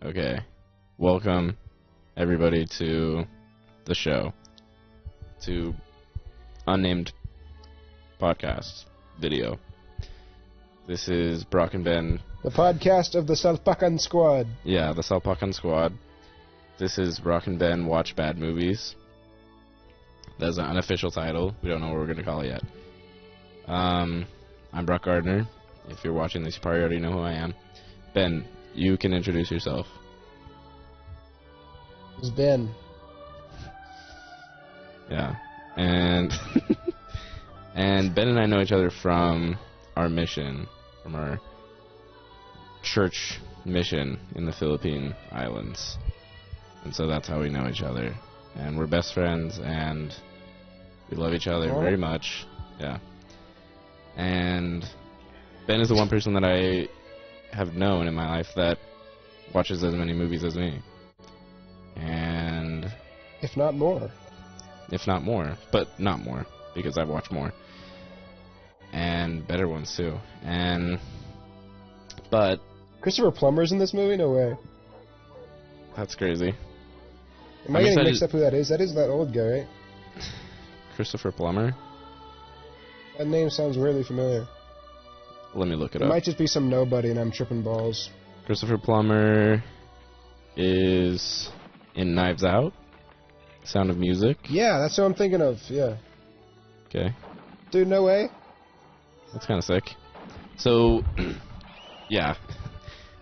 Okay. Welcome, everybody, to the show. To unnamed podcast video. This is Broc and Ben. The podcast of the Salpacan Squad. Yeah, the Salpacan Squad. This is Broc and Ben Watch Bad Movies. That's an unofficial title. We don't know what we're going to call it yet. I'm Brock Gardner. If you're watching this, you probably already know who I am. Ben, you can introduce yourself. It's Ben. Yeah. And and Ben and I know each other from our mission, from our church mission in the Philippine Islands. And so that's how we know each other. And we're best friends, and we love each other very much. Yeah. And Ben is the one person that I have known in my life that watches as many movies as me. And if not more. If not more. But not more, because I've watched more. And better ones, too. But Christopher Plummer's in this movie? No way. That's crazy. Am I getting mixed up who that is? That is that old guy, right? Christopher Plummer? That name sounds really familiar. Let me look it up. It might just be some nobody and I'm tripping balls. Christopher Plummer is in Knives Out, Sound of Music. Yeah, that's what I'm thinking of, yeah. Okay. Dude, no way. That's kind of sick. So, yeah.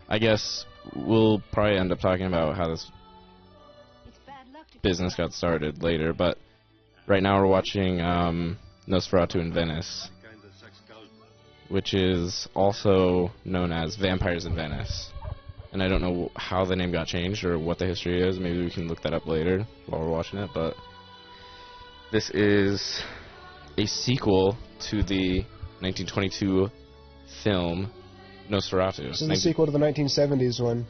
I guess we'll probably end up talking about how this business got started later, but right now we're watching NOSFERATU in Venice, which is also known as Vampires in Venice. And I don't know how the name got changed or what the history is. Maybe we can look that up later while we're watching it, but this is a sequel to the 1922 film NOSFERATU. This is a sequel to the 1970s one.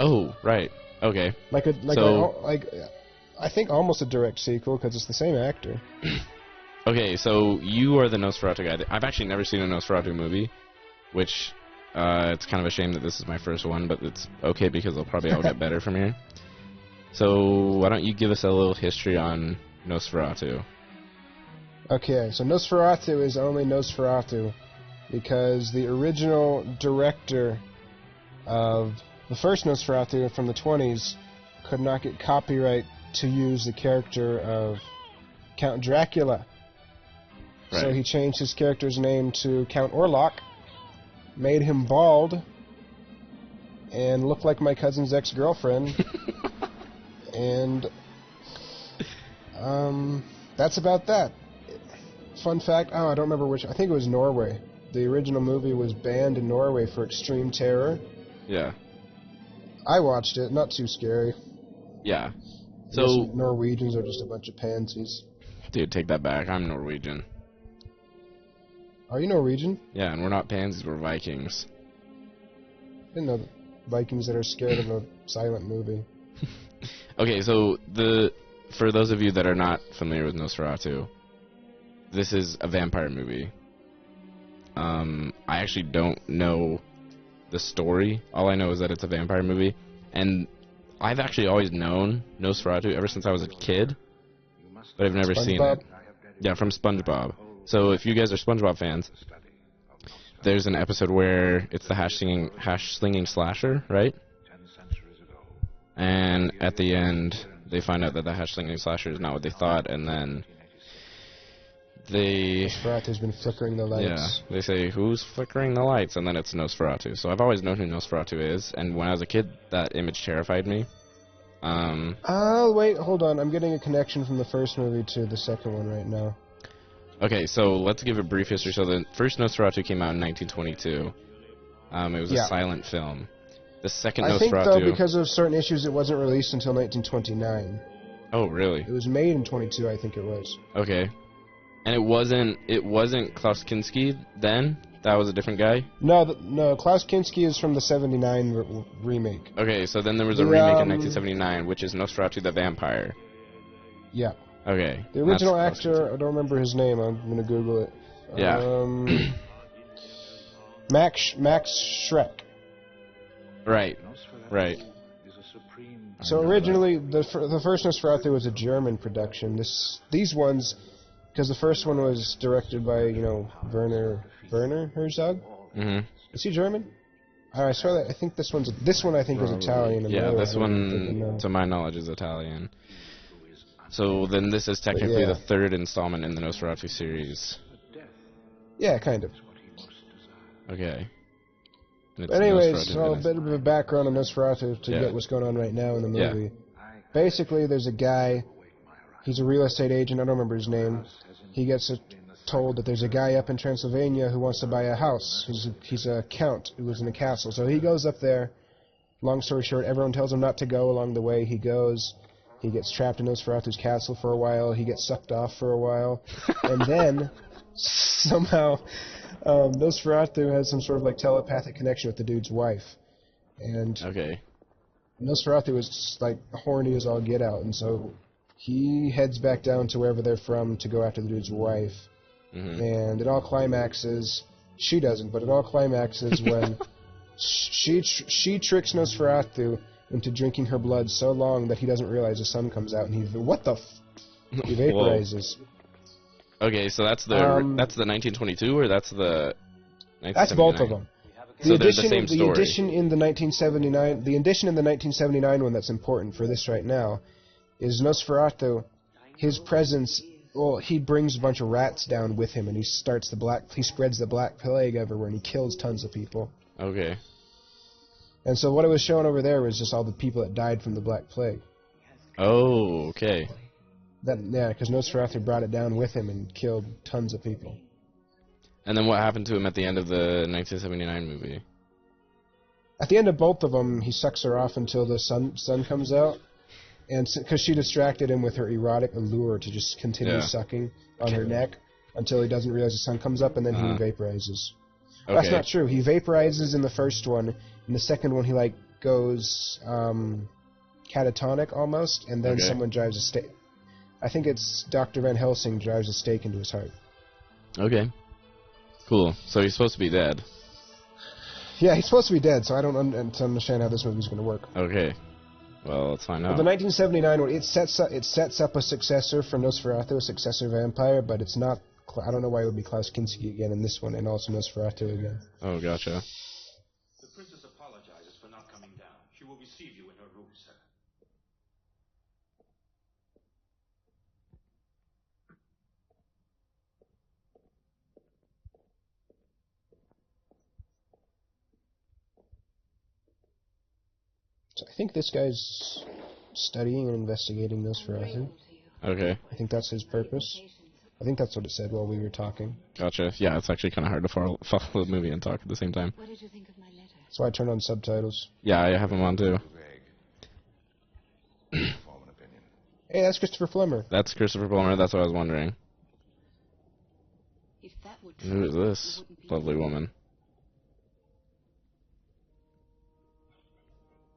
Oh, right. Okay. I think almost a direct sequel because it's the same actor. Okay, so you are the NOSFERATU guy. I've actually never seen a NOSFERATU movie, which it's kind of a shame that this is my first one, but it's okay because they'll probably all get better from here. So why don't you give us a little history on NOSFERATU? Okay, so NOSFERATU is only NOSFERATU because the original director of the first NOSFERATU from the 20s could not get copyright to use the character of Count Dracula. Right. So he changed his character's name to Count Orlok, made him bald, and look like my cousin's ex-girlfriend. And that's about that. Fun fact, I don't remember which, I think it was Norway. The original movie was banned in Norway for extreme terror. Yeah. I watched it, not too scary. Yeah. So Norwegians are just a bunch of pansies. Dude, take that back. I'm Norwegian. Are you Norwegian? Yeah, and we're not pansies, we're Vikings. I didn't know Vikings that are scared of a silent movie. Okay, so for those of you that are not familiar with NOSFERATU, this is a vampire movie. I actually don't know the story. All I know is that it's a vampire movie, and I've actually always known NOSFERATU ever since I was a kid, but I've never seen it. Yeah, from SpongeBob. So if you guys are SpongeBob fans, there's an episode where it's the hash-slinging slasher, right? And at the end, they find out that the hash-slinging slasher is not what they thought, and then NOSFERATU's been flickering the lights. Yeah, they say, who's flickering the lights? And then it's NOSFERATU. So I've always known who NOSFERATU is, and when I was a kid, that image terrified me. Oh, wait, hold on. I'm getting a connection from the first movie to the second one right now. Okay, so let's give a brief history. So the first NOSFERATU came out in 1922. It was a silent film. The second NOSFERATU... I think, though, because of certain issues, it wasn't released until 1929. Oh, really? It was made in 22, I think it was. Okay. And it wasn't Klaus Kinski then? That was a different guy? No, Klaus Kinski is from the 79 remake. Okay, so then there was a remake in 1979, which is NOSFERATU the Vampire. Yeah. Okay. The original actor, I don't remember his name, I'm going to Google it. Yeah. Max Schreck. Right. Right. So originally, the first Nosferatu was a German production. These ones, because the first one was directed by Werner Herzog. Mm-hmm. Is he German? I saw that. I think this one I think was Italian. And Yeah, this one, one, to my knowledge, is Italian. So then this is technically the third installment in the Nosferatu series. Yeah, kind of. Okay. But anyways, a bit of a background on Nosferatu to get what's going on right now in the movie. Yeah. Basically, there's a guy. He's a real estate agent. I don't remember his name. He gets told that there's a guy up in Transylvania who wants to buy a house. He's a count who lives in a castle. So he goes up there. Long story short, everyone tells him not to go. Along the way, he goes. He gets trapped in Nosferatu's castle for a while. He gets sucked off for a while. And then, somehow, Nosferatu has some sort of like telepathic connection with the dude's wife. And Nosferatu is like horny as all get out. And so he heads back down to wherever they're from to go after the dude's wife. Mm-hmm. And it all climaxes. She doesn't, but it all climaxes when she tricks Nosferatu into drinking her blood so long that he doesn't realize the sun comes out, and he vaporizes. Okay, so that's the 1922, or that's the 1979? That's both of them. So they're the same story. The edition in the 1979 one that's important for this right now is Nosferatu. His presence, he brings a bunch of rats down with him, and he spreads the Black Plague everywhere, and he kills tons of people. Okay. And so what it was showing over there was just all the people that died from the Black Plague. Oh, okay. Because Nosferatu brought it down with him and killed tons of people. And then what happened to him at the end of the 1979 movie? At the end of both of them, he sucks her off until the sun comes out. And because she distracted him with her erotic allure to just continue sucking on her neck until he doesn't realize the sun comes up, and then he vaporizes. Okay. That's not true. He vaporizes in the first one. In the second one, he goes catatonic almost, and then someone drives a stake. I think it's Dr. Van Helsing drives a stake into his heart. Okay. Cool. So he's supposed to be dead. Yeah, he's supposed to be dead, so I don't understand how this movie's going to work. Okay. Well, let's find out. The 1979 one, it sets up a successor for Nosferatu, a successor vampire, but it's not. I don't know why it would be Klaus Kinski again in this one, and also Nosferatu again. Oh, gotcha. The princess apologizes for not coming down. She will receive you in her room, sir. So I think this guy's studying and investigating Nosferatu. Okay. I think that's his purpose. I think that's what it said while we were talking. Gotcha. Yeah, it's actually kind of hard to follow the movie and talk at the same time. What did you think of my letter? So I turned on subtitles. Yeah, I have them on too. Hey, that's Christopher Plummer. That's Christopher Plummer. That's what I was wondering. If that would Who is this lovely woman?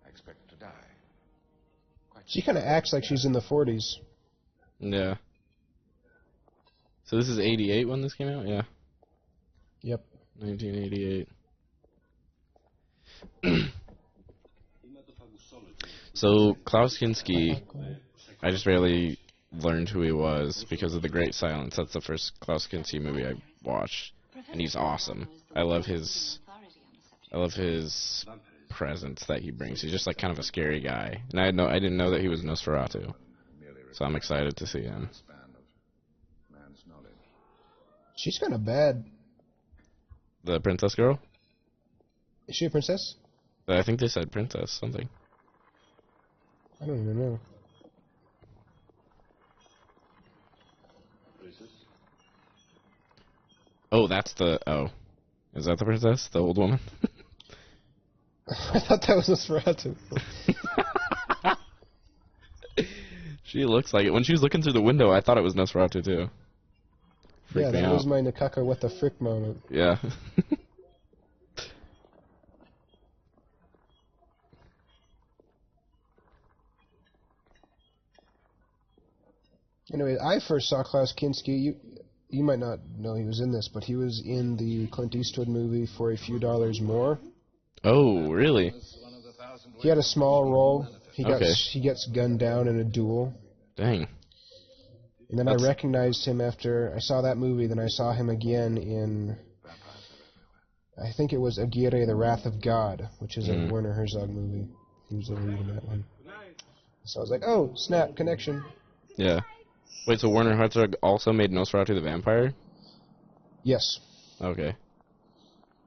I expect to die. She kind of acts like she's in the 40s. Yeah. So this is 88 when this came out? Yeah. Yep. 1988. So Klaus Kinski, I just barely learned who he was because of The Great Silence. That's the first Klaus Kinski movie I watched, and he's awesome. I love his presence that he brings. He's just like kind of a scary guy, and I didn't know that he was Nosferatu, so I'm excited to see him. She's kind of bad. The princess girl? Is she a princess? I think they said princess something. I don't even know. Oh, that's the... Oh. Is that the princess? The old woman? I thought that was Nosferatu. She looks like it. When she was looking through the window, I thought it was Nosferatu, too. Yeah, that was my Nakaka what the frick moment. Yeah. Anyway, I first saw Klaus Kinski. You might not know he was in this, but he was in the Clint Eastwood movie For a Few Dollars More. Oh, really? He had a small role. Okay. He gets gunned down in a duel. Dang. And then I recognized him after I saw that movie. Then I saw him again in, I think it was Aguirre, The Wrath of God, which is a Werner Herzog movie. He was the lead in that one. So I was like, oh, snap, connection. Yeah. Wait, so Werner Herzog also made Nosferatu the Vampire? Yes. Okay.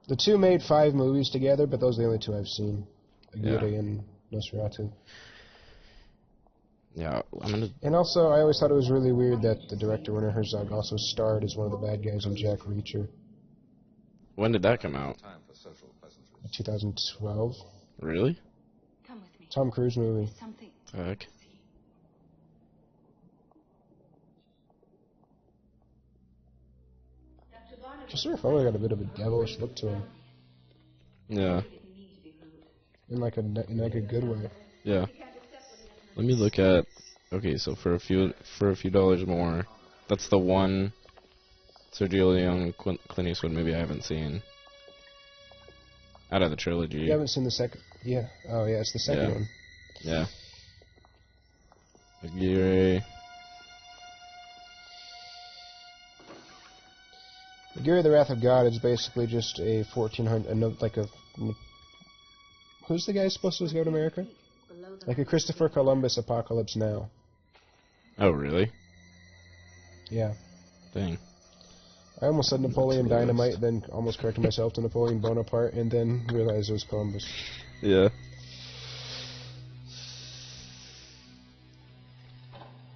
The two made 5 movies together, but those are the only 2 I've seen. Aguirre and Nosferatu. Yeah, I'm gonna... And also, I always thought it was really weird that the director, Werner Herzog, also starred as one of the bad guys in Jack Reacher. When did that come out? 2012. Really? Come with me. Tom Cruise movie. Something. Heck. Christopher Plummer got a bit of a devilish look to him, Yeah. in like a good way. Yeah. Let me look at... Okay, so for a few dollars more, that's the one Sergio Leone Clint Eastwood movie I haven't seen. Out of the trilogy. You haven't seen the second? Yeah. Oh, yeah, it's the second one. Yeah. Aguirre. Aguirre, The Wrath of God is basically just a 1400... like a... Who's the guy supposed to go to America? Like a Christopher Columbus Apocalypse Now. Oh, really? Yeah. Dang. I almost said Napoleon Dynamite, then almost corrected myself to Napoleon Bonaparte, and then realized it was Columbus. Yeah.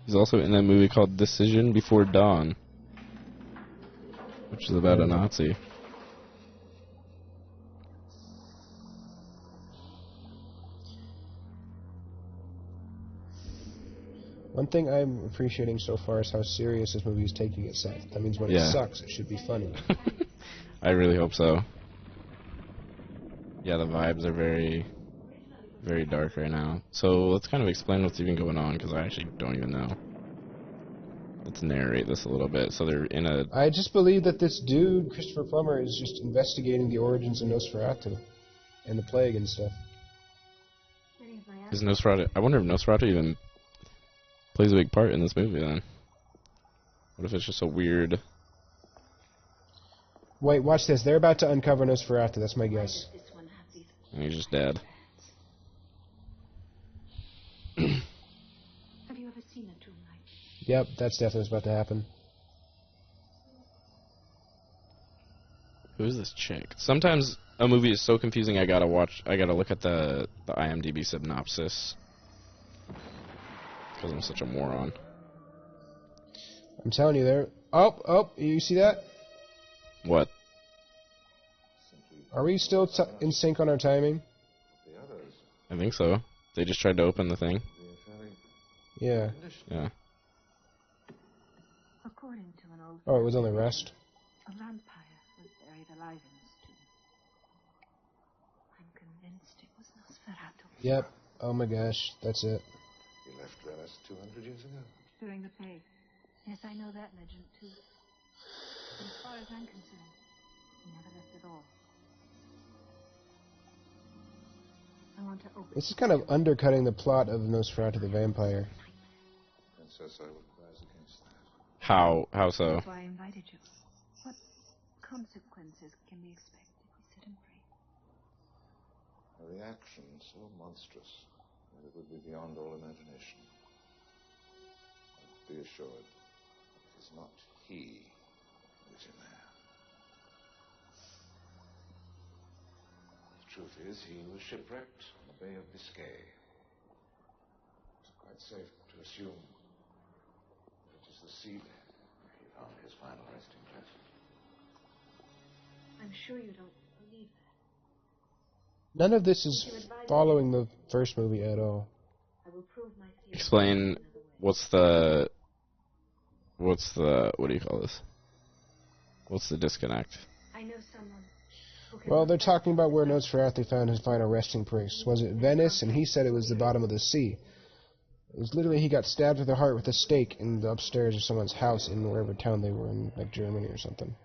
He's also in that movie called Decision Before Dawn, which is about a Nazi. One thing I'm appreciating so far is how serious this movie is taking itself. That means when it sucks, it should be funny. I really hope so. Yeah, the vibes are very, very dark right now. So let's kind of explain what's even going on, because I actually don't even know. Let's narrate this a little bit. So they're in a... I just believe that this dude, Christopher Plummer, is just investigating the origins of Nosferatu and the plague and stuff. Is Nosferatu... I wonder if Nosferatu even plays a big part in this movie, then. What if it's just a weird... Wait, watch this. They're about to uncover Nosferatu. That's my guess. And he's just dead. Have you ever seen a tomb like this? Yep, that's definitely what's about to happen. Who is this chick? Sometimes a movie is so confusing I gotta look at the IMDb synopsis. Because I'm such a moron. I'm telling you, there. Oh, you see that? What? Are we still in sync on our timing? I think so. They just tried to open the thing. Yeah. Yeah. According to an old... Oh, it was on the rest. A vampire was buried alive in this tomb. I'm convinced it was Nosferatu. Yep. Oh my gosh, that's it. He left Venice 200 years ago. During the plague. Yes, I know that legend too. But as far as I'm concerned, he never left at all. I want to open... This is kind of undercutting the plot of Nosferatu the Vampire. Princess, I would advise against that. How so? That's why I invited you. What consequences can be expected if we sit and pray? A reaction so monstrous that it would be beyond all imagination. But be assured, it is not he who is in there. The truth is, he was shipwrecked in the Bay of Biscay. It's quite safe to assume that it is the seabed where he found his final resting place. I'm sure you don't believe that. None of this is following the first movie at all. I will prove my theory. Explain what's the what do you call this? What's the disconnect? I know someone who can... Well, they're talking about where Nosferatu found his final resting place. Was it Venice? And he said it was the bottom of the sea. It was literally he got stabbed through the heart with a stake in the upstairs of someone's house in wherever town they were in, like Germany or something.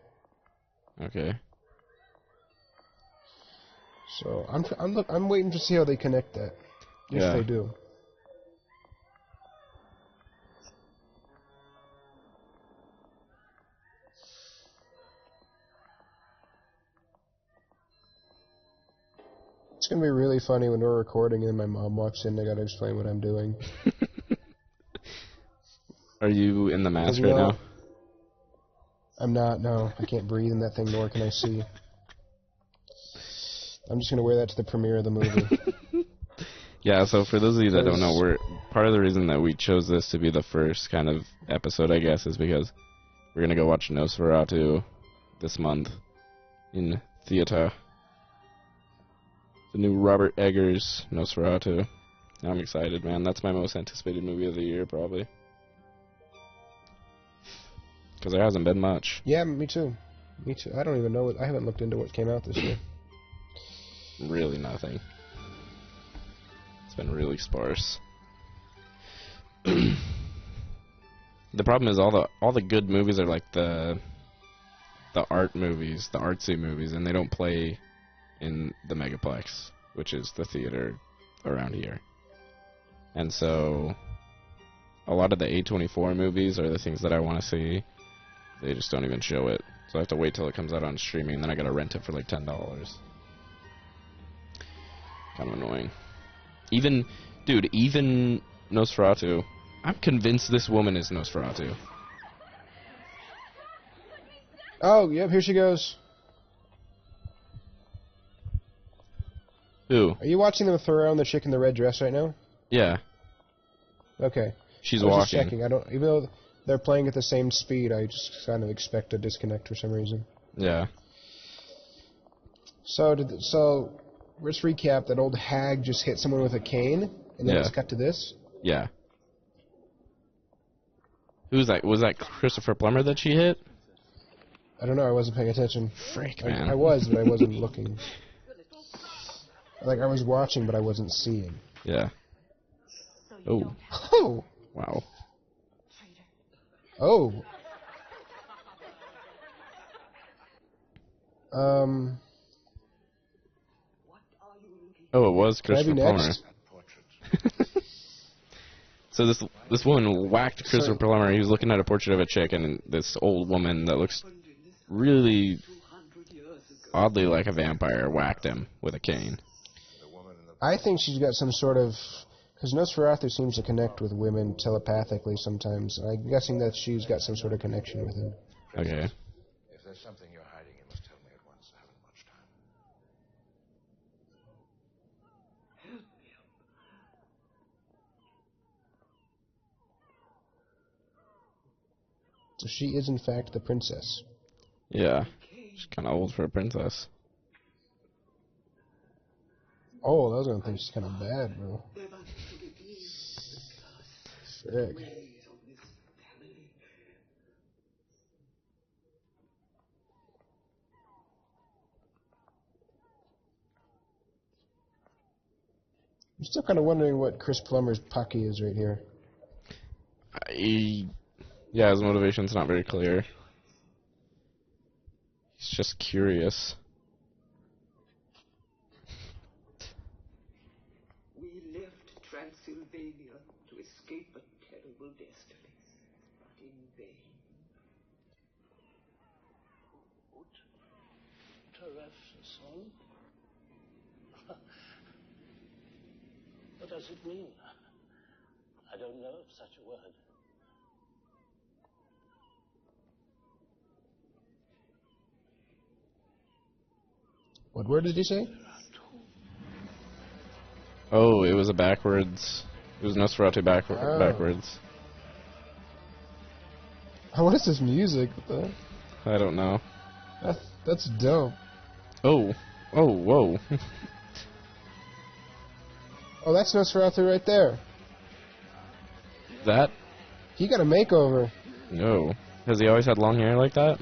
Okay. So I'm waiting to see how they connect that. If Yeah. they do. It's gonna be really funny when we're recording and my mom walks in and I gotta explain what I'm doing. Are you in the mask right Well, now? I'm not, no. I can't breathe in that thing, nor can I see. I'm just gonna wear that to the premiere of the movie. Yeah, so for those of you that don't know, Because- part of the reason that we chose this to be the first kind of episode, I guess, is because we're gonna go watch NOSFERATU this month in theater. The new Robert Eggers NOSFERATU. I'm excited, man. That's my most anticipated movie of the year, probably. Because there hasn't been much. Yeah, me too. Me too. I don't even know. I haven't looked into what came out this year. Really nothing. It's been really sparse. The problem is all the good movies are like the art movies, the artsy movies, and they don't play in the Megaplex, which is the theater around here. And so a lot of the A24 movies are the things that I want to see. They just don't even show it. So I have to wait till it comes out on streaming, and then I gotta rent it for like $10. Kind of annoying. Even NOSFERATU, I'm convinced this woman is NOSFERATU. Oh, yep, here she goes. Who? Are you watching them throw around the chick in the red dress right now? Yeah, Okay. she's I was just walking. checking. I don't, even though they're playing at the same speed, I just kind of expect a disconnect for some reason. Yeah. So let's recap. That old hag just hit someone with a cane, and then Yeah. it's cut to this. Yeah. Who's that? Was that Christopher Plummer that she hit? I don't know. I wasn't paying attention. Frick, man. I was, but I wasn't looking. Like, I was watching, but I wasn't seeing. Yeah. Oh. Oh! Wow. Oh! Oh, it was Can I be Christopher Plummer. next? So this woman whacked Christopher Sorry. Plummer. He was looking at a portrait of a chick, and this old woman that looks really oddly like a vampire whacked him with a cane. I think she's got some sort of... Because Nosferatu seems to connect with women telepathically sometimes. And I'm guessing that she's got some sort of connection with him. Okay. If there's something you're hiding, you must tell me at once. I haven't much time. So she is, in fact, the princess. Yeah. She's kind of old for a princess. Oh, I was going to think she's kind of bad, bro. Frick. I'm still kind of wondering what Chris Plummer's Pucky is right here. Yeah, his motivation's not very clear. He's just curious. We left Transylvania to escape a terrible destiny, but in vain. What does it mean? I don't know of such a word. What word did he say? Oh, it was a backwards. It was Nosferatu Oh. backwards. Oh, what is this music? What the? I don't know. That's dope. Oh. Oh, whoa. Oh, that's Nosferatu right there. That? He got a makeover. No. Has he always had long hair like that?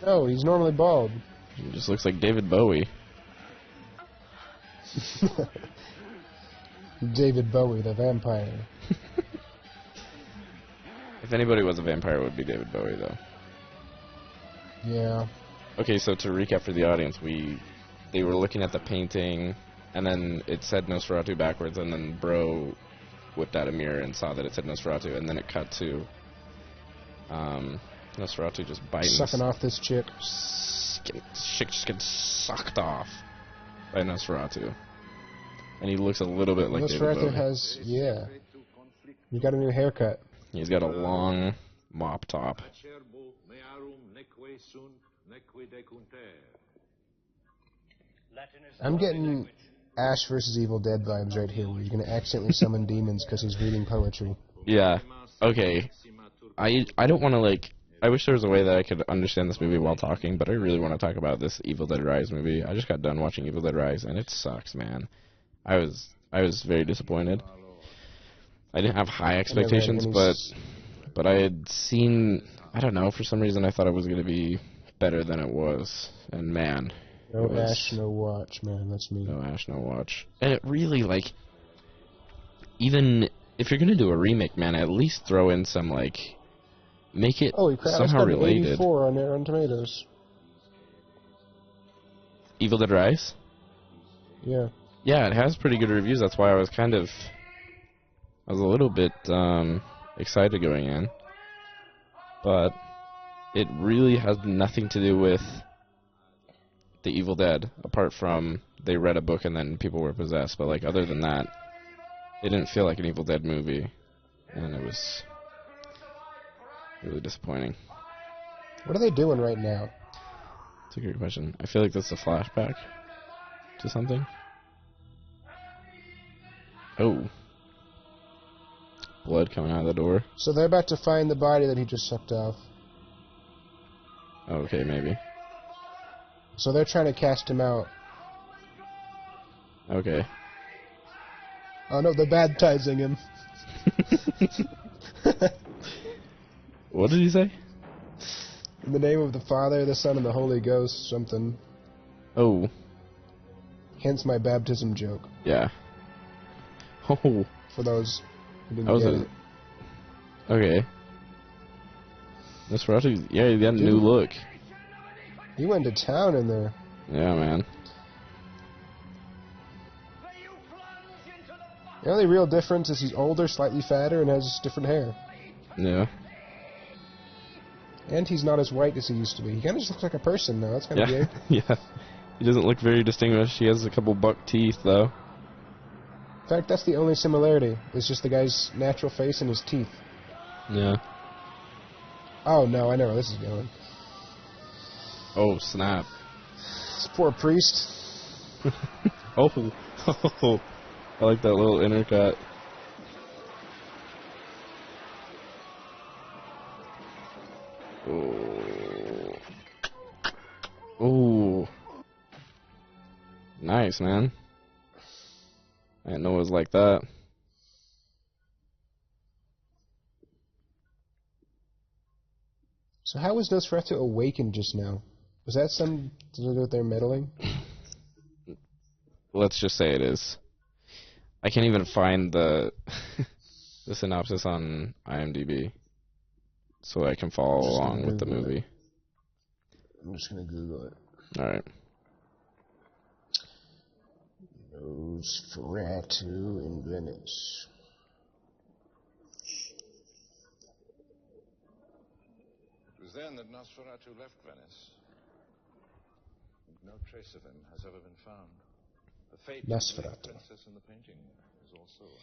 No, he's normally bald. He just looks like David Bowie. David Bowie, the vampire. If anybody was a vampire, it would be David Bowie, though. Yeah. Okay, so to recap for the audience, they were looking at the painting, and then it said Nosferatu backwards, and then Bro whipped out a mirror and saw that it said Nosferatu, and then it cut to Nosferatu just biting. Sucking off this chick. Chick just gets sucked off by Nosferatu. And he looks a little bit like David Nosferatu Bowie. has, yeah. You got a new haircut. He's got a long mop top. I'm getting Ash vs. Evil Dead vibes right here, where you're going to accidentally summon demons because he's reading poetry. Yeah. Okay. I don't want to, like... I wish there was a way that I could understand this movie while talking, but I really want to talk about this Evil Dead Rise movie. I just got done watching Evil Dead Rise, and it sucks, man. I was very disappointed. I didn't have high expectations, but I had seen... I don't know, for some reason I thought it was going to be better than it was. And man... No Ash, no watch, man. That's me. No Ash, no watch. And it really, like... Even if you're going to do a remake, man, at least throw in some, like... Make it Holy crap, somehow it's got related. 84 on there on Tomatoes. Evil Dead Rise? Yeah. Yeah, it has pretty good reviews. That's why I was a little bit excited going in. But it really has nothing to do with the Evil Dead, apart from they read a book and then people were possessed. But like other than that, it didn't feel like an Evil Dead movie, and it was really disappointing. What are they doing right now? That's a good question. I feel like that's a flashback to something. Oh. Blood coming out of the door. So they're about to find the body that he just sucked off. Okay, maybe. So they're trying to cast him out. Okay. Oh no, they're baptizing him. What did he say? In the name of the Father, the Son, and the Holy Ghost, something. Oh. Hence my baptism joke. Yeah. Oh. For those who didn't That was get it. Okay. Nosferatu, yeah, he got a new look. He went to town in there. Yeah, man. The only real difference is he's older, slightly fatter, and has different hair. Yeah. And he's not as white as he used to be. He kind of just looks like a person now. That's kind of Yeah. gay. Yeah. He doesn't look very distinguished. He has a couple buck teeth, though. In fact, that's the only similarity. It's just the guy's natural face and his teeth. Yeah. Oh, no, I know where this is going. Oh, snap. This poor priest. Oh. Oh. I like that little inner cut. Oh. Ooh. Nice, man. I didn't know it was like that. So how was Nosferatu awakened just now? Was that something to do with their meddling? Let's just say it is. I can't even find the the synopsis on IMDb, so I can follow along with the movie. I'm just gonna Google it. All right. Nosferatu in Venice. It was then that Nosferatu left Venice. No trace of him has ever been found. The fate of the Nosferatu. princess in the painting is also unknown.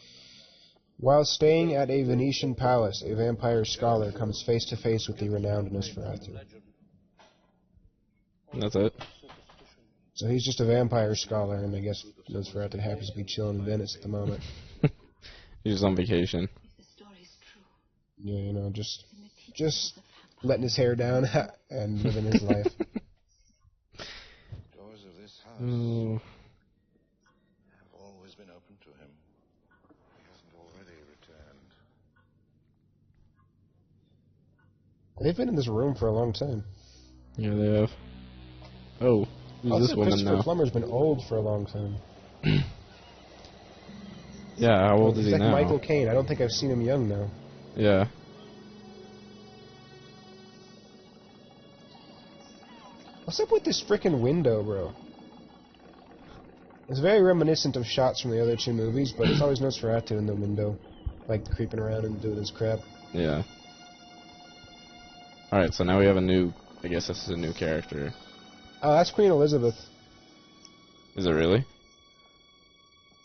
While staying at a Venetian palace, a vampire scholar comes face to face with the renowned Nosferatu. And that's it. So he's just a vampire scholar, and I guess Nosferatu happens to be chilling in Venice at the moment. He's just on vacation. The story's true. Yeah, you know, just letting his hair down and living his life. Doors of this house Oh. have always been open to him. He hasn't already returned. They've been in this room for a long time. Yeah, they have. Oh, who's Also, this woman Christopher now? Plummer's been old for a long time. Yeah, how old is He's he like now? Michael Caine. I don't think I've seen him young now. Yeah. What's up with this frickin' window, bro? It's very reminiscent of shots from the other two movies, but it's always Nosferatu in the window, like creeping around and doing his crap. Yeah. Alright, so now we have a new... I guess this is a new character. Oh, that's Queen Elizabeth. Is it really?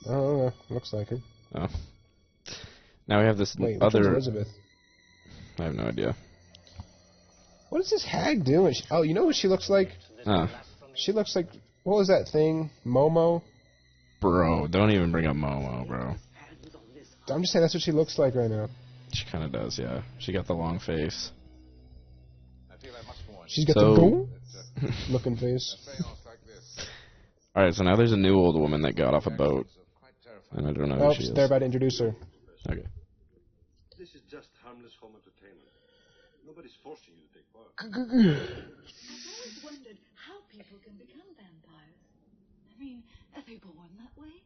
Oh, looks like her. Oh. Now we have this Wait, which other... one's Elizabeth? I have no idea. What is this hag doing? Oh, you know what she looks like? Oh. She looks like... What was that thing? Momo? Bro, don't even bring up Momo, bro. I'm just saying that's what she looks like right now. She kind of does, yeah. She got the long face. She's got So- the boom looking face. Alright, so now there's a new old woman that got off a boat. And I don't know who she is. They're about to introduce her. Okay. This is just harmless home entertainment. Nobody's forcing you to take part. I've always wondered how people can become vampires. I mean, are they born that way?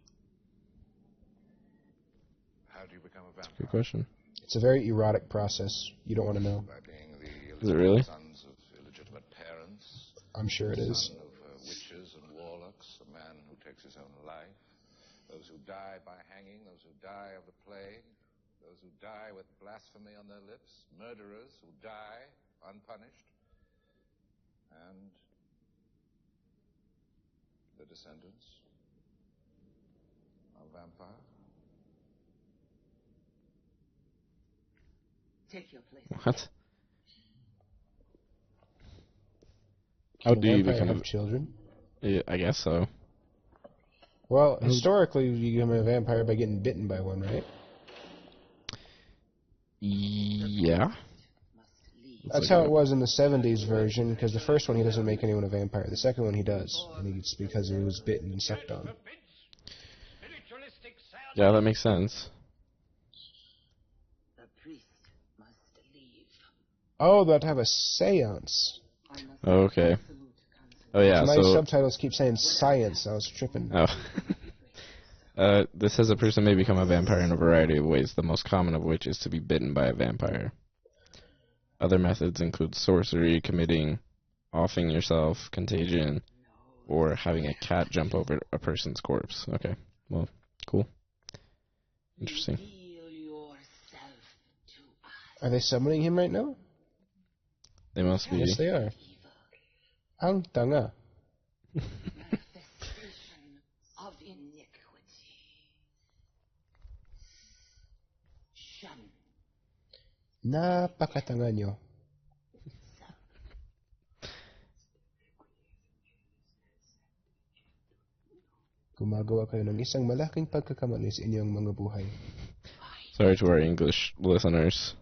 How do you become a vampire? Good question. It's a very erotic process. You don't want to know. By being the Is it really? sons of illegitimate parents, I'm sure it is. son of witches and warlocks, a man who takes his own life, those who die by hanging, those who die of the plague, those who die with blasphemy on their lips, murderers who die unpunished, and the descendants of vampires. Take your place. What? How Can a do you vampire become have a... children? Yeah, I guess so. Well, historically, you become a vampire by getting bitten by one, right? Yeah. That's how it was in the 70s version, because the first one he doesn't make anyone a vampire. The second one he does, and it's because he was bitten and sucked on. Yeah, that makes sense. The priest must leave. Oh, they'd have a seance. Oh, okay. Oh, yeah, My so... subtitles keep saying science. I was tripping. Oh. This says a person may become a vampire in a variety of ways, the most common of which is to be bitten by a vampire. Other methods include sorcery, committing, offing yourself, contagion, or having a cat jump over a person's corpse. Okay, well, cool. Interesting. Are they summoning him right now? They must be. Yes, they are. Ang tanga. Of iniquity. Shun. Napakatanga nyo. Gumagawa kayo ng isang malaking pagkakamali sa inyong mga buhay. Sorry to our English listeners.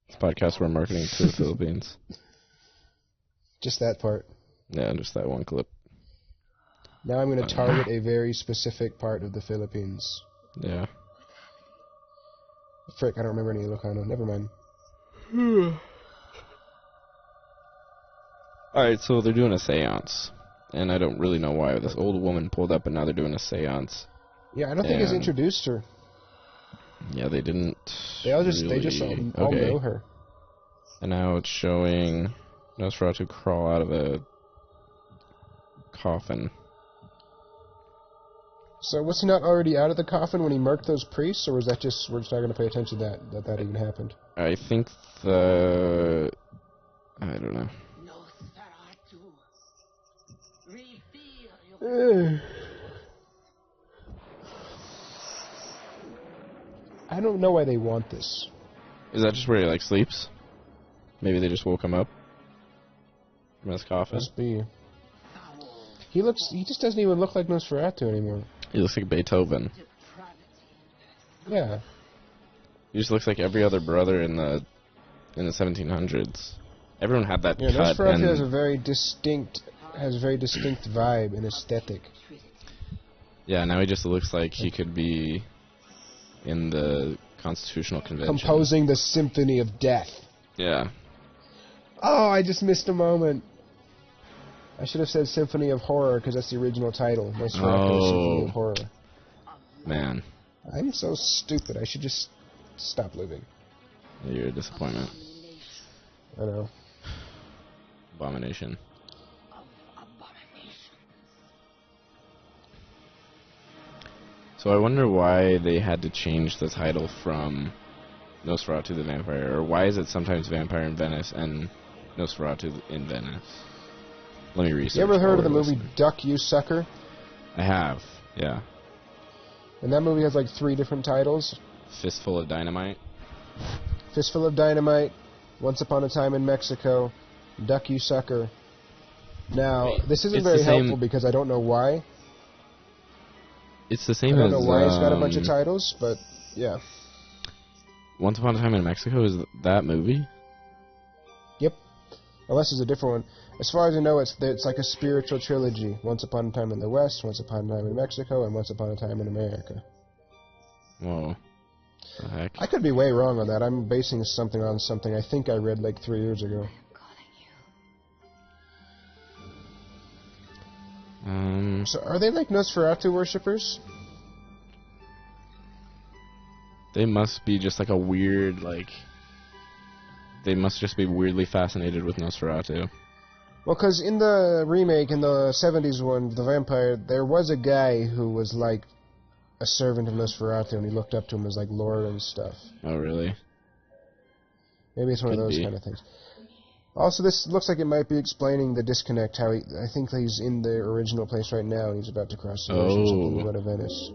This podcast we're marketing to the Philippines. Just that part. Yeah, just that one clip. Now I'm going to target a very specific part of the Philippines. Yeah. Frick, I don't remember any Ilocano. Never mind. Alright, so they're doing a seance. And I don't really know why this old woman pulled up and now they're doing a seance. Yeah, I don't think it's introduced her. Yeah, they didn't. They all all Okay. know her. And now it's showing Nosferatu crawl out of a coffin. So was he not already out of the coffin when he murked those priests, or was that just we're just not going to pay attention to that even happened? I think I don't know. NOSFERATU. Reveal your I don't know why they want this. Is that just where he like sleeps? Maybe they just woke him up from his coffin. Must be. He just doesn't even look like Nosferatu anymore. He looks like Beethoven. Yeah. He just looks like every other brother in the 1700s. Everyone had that Yeah, cut. Nosferatu And has a very distinct vibe and aesthetic. yeah, now he just looks like he could be in the Constitutional Convention. Composing the Symphony of Death. Yeah. Oh, I just missed a moment. I should have said Symphony of Horror, because that's the original title. Nosferatu Symphony of Horror. Man. I'm so stupid. I should just stop living. You're a disappointment. I know. Abomination. So I wonder why they had to change the title from Nosferatu the Vampire, or why is it sometimes Vampire in Venice and Nosferatu in Venice? Let me research. You ever heard of the while we're movie listening. Duck, You Sucker? I have, yeah. And that movie has like 3 different titles. Fistful of Dynamite. Fistful of Dynamite, Once Upon a Time in Mexico, Duck, You Sucker. Now, Wait, this isn't it's very the same- helpful because I don't know why. It's the same I as don't know why it's got a bunch of titles, but yeah. Once Upon a Time in Mexico is that movie? Yep. Unless it's a different one. As far as I know, it's like a spiritual trilogy. Once Upon a Time in the West, Once Upon a Time in Mexico, and Once Upon a Time in America. Whoa. The heck? I could be way wrong on that. I'm basing something on something I think I read like 3 years ago. So are they like Nosferatu worshippers? They must be just like a weird, like... They must just be weirdly fascinated with Nosferatu. Well, because in the remake, in the 70s one, The Vampire, there was a guy who was like a servant of Nosferatu, and he looked up to him as like Lord and stuff. Oh, really? Maybe it's one of Could those be. kind of things. Also, this looks like it might be explaining the disconnect, how I think he's in the original place right now, and he's about to cross the ocean or something to go to Venice.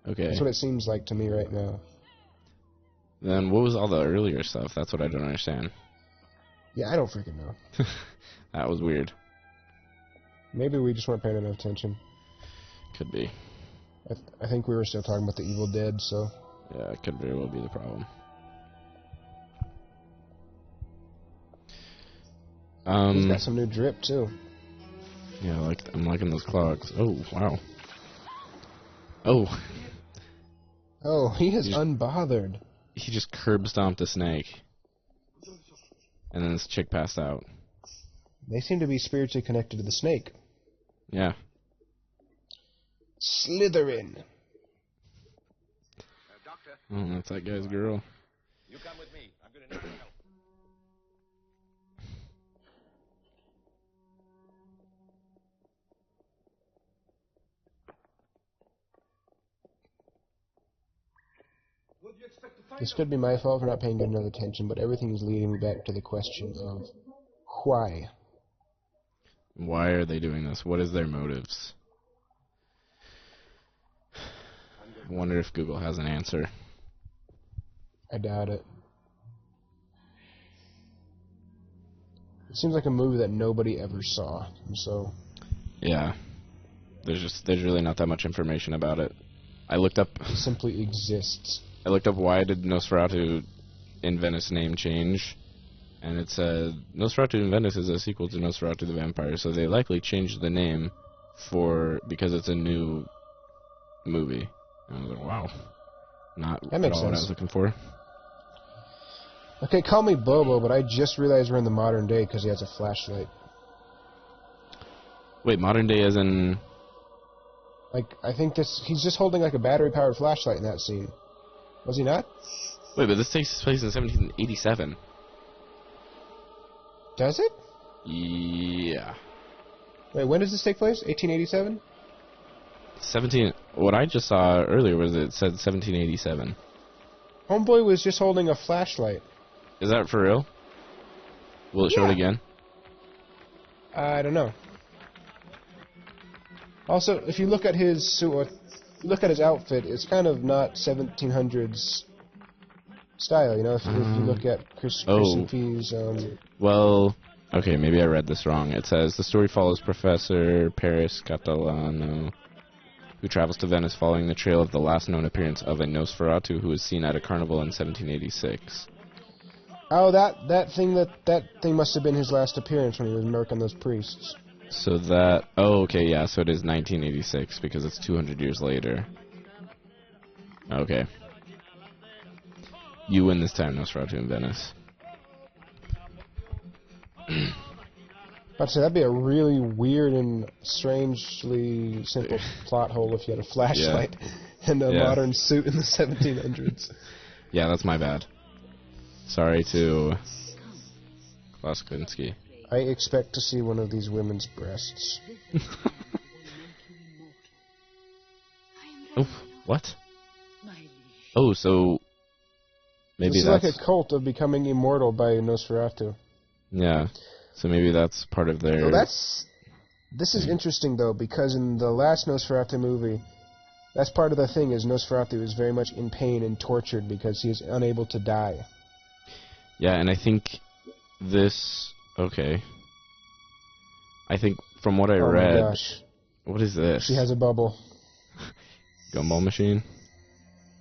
Okay. That's what it seems like to me right now. Then what was all the earlier stuff? That's what I don't understand. Yeah, I don't freaking know. That was weird. Maybe we just weren't paying enough attention. Could be. I think we were still talking about the Evil Dead, so... Yeah, it could very well be the problem. He's got some new drip, too. Yeah, I'm liking those clogs. Oh, wow. Oh, Oh, he is He's- unbothered. he just curb stomped a snake. And then this chick passed out. They seem to be spiritually connected to the snake. Yeah. Slytherin. Doctor, Oh, that's that guy's girl. you come with me. I'm going to need your help. What do you expect to find This could be my fault for not paying good enough attention, but everything is leading me back to the question of why. Why are they doing this? What is their motives? I wonder if Google has an answer. I doubt it. It seems like a movie that nobody ever saw, and so... Yeah. There's really not that much information about it. I looked up it simply exists. why did Nosferatu in Venice name change, and it said Nosferatu in Venice is a sequel to Nosferatu the Vampire, so they likely changed the name because it's a new movie. And I was like, wow, not That at makes all what I sense. was looking for. Okay, call me Bobo, but I just realized we're in the modern day because he has a flashlight. Wait, modern day as in? Like, I think he's just holding like a battery-powered flashlight in that scene. Was he not? Wait, but this takes place in 1787. Does it? Yeah. Wait, when does this take place? 1887? What I just saw earlier was it said 1787. Homeboy was just holding a flashlight. Is that for real? Will it show it Yeah. again? I don't know. Also, if you look at his suit, look at his outfit, it's kind of not 1700s style, you know, if you look at Chris Pee's, Well, okay, maybe I read this wrong. It says the story follows Professor Paris Catalano, who travels to Venice following the trail of the last known appearance of a Nosferatu who was seen at a carnival in 1786. Oh, that thing must have been his last appearance when he was murking those priests. So that... Oh, okay, yeah, so it is 1986 because it's 200 years later. Okay. You win this time, Nosferatu in Venice. I'd say that'd be a really weird and strangely simple plot hole if you had a flashlight and a modern suit in the 1700s. Yeah, that's my bad. Sorry to Klaus Kinski. I expect to see one of these women's breasts. Oof. What? My liege. Oh, so maybe this is that's like a cult of becoming immortal by Nosferatu. yeah. So maybe that's part of their. So this is interesting though, because in the last Nosferatu movie, that's part of the thing is Nosferatu is very much in pain and tortured because he is unable to die. Yeah, and I think this. Okay. I think from what I read. Oh my gosh. What is this? She has a bubble. Gumball machine?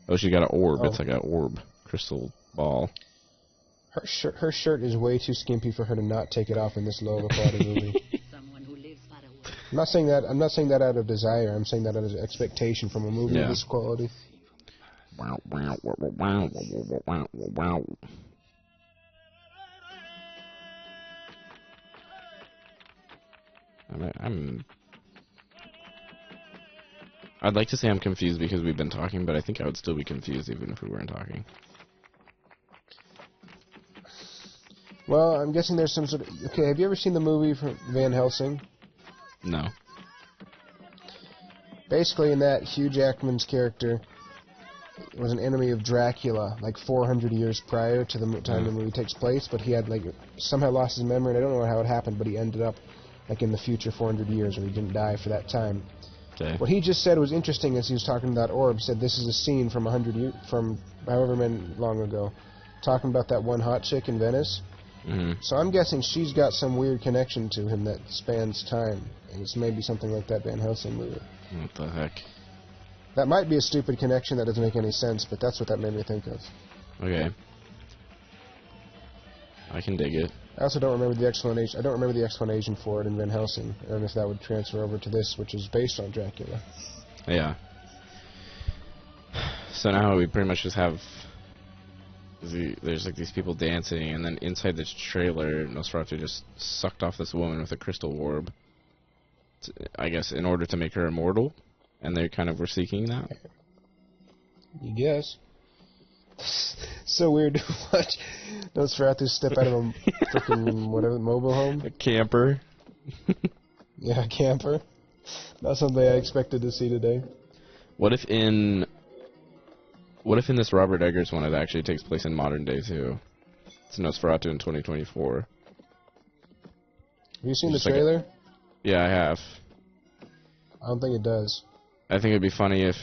Oh, she got an orb. Oh. It's like an orb. Crystal ball. Her shirt is way too skimpy for her to not take it off in this low of a quality movie. Someone who lives by the way. I'm not saying that out of desire. I'm saying that out of expectation from a movie of this quality. Wow, wow, wow, wow, wow, wow, wow. I'd like to say I'm confused because we've been talking, but I think I would still be confused even if we weren't talking. Well, I'm guessing there's some sort of... Okay, have you ever seen the movie from Van Helsing? No. Basically, in that, Hugh Jackman's character was an enemy of Dracula, like 400 years prior to the time the movie takes place, but he had, like, somehow lost his memory, and I don't know how it happened, but he ended up, like, in the future 400 years, or he didn't die for that time. Okay. What he just said was interesting as he was talking about orb. Said this is a scene from from however many long ago, talking about that one hot chick in Venice. Mm-hmm. So I'm guessing she's got some weird connection to him that spans time, and it's maybe something like that Van Helsing movie. What the heck? That might be a stupid connection that doesn't make any sense, but that's what that made me think of. Okay. I can dig it. I also don't remember the explanation. I don't remember the explanation for it in Van Helsing, and if that would transfer over to this, which is based on Dracula. Yeah. So now we pretty much just have there's like these people dancing, and then inside this trailer, Nosferatu just sucked off this woman with a crystal orb. I guess in order to make her immortal, and they kind of were seeking that. You guess. So weird to watch Nosferatu step out of a freaking whatever mobile home. A camper. Yeah, a camper. Not something I expected to see today. What if in this Robert Eggers one it actually takes place in modern day too? It's Nosferatu in 2024. Have you seen the Just like trailer? Yeah, I have. I don't think it does. I think it'd be funny if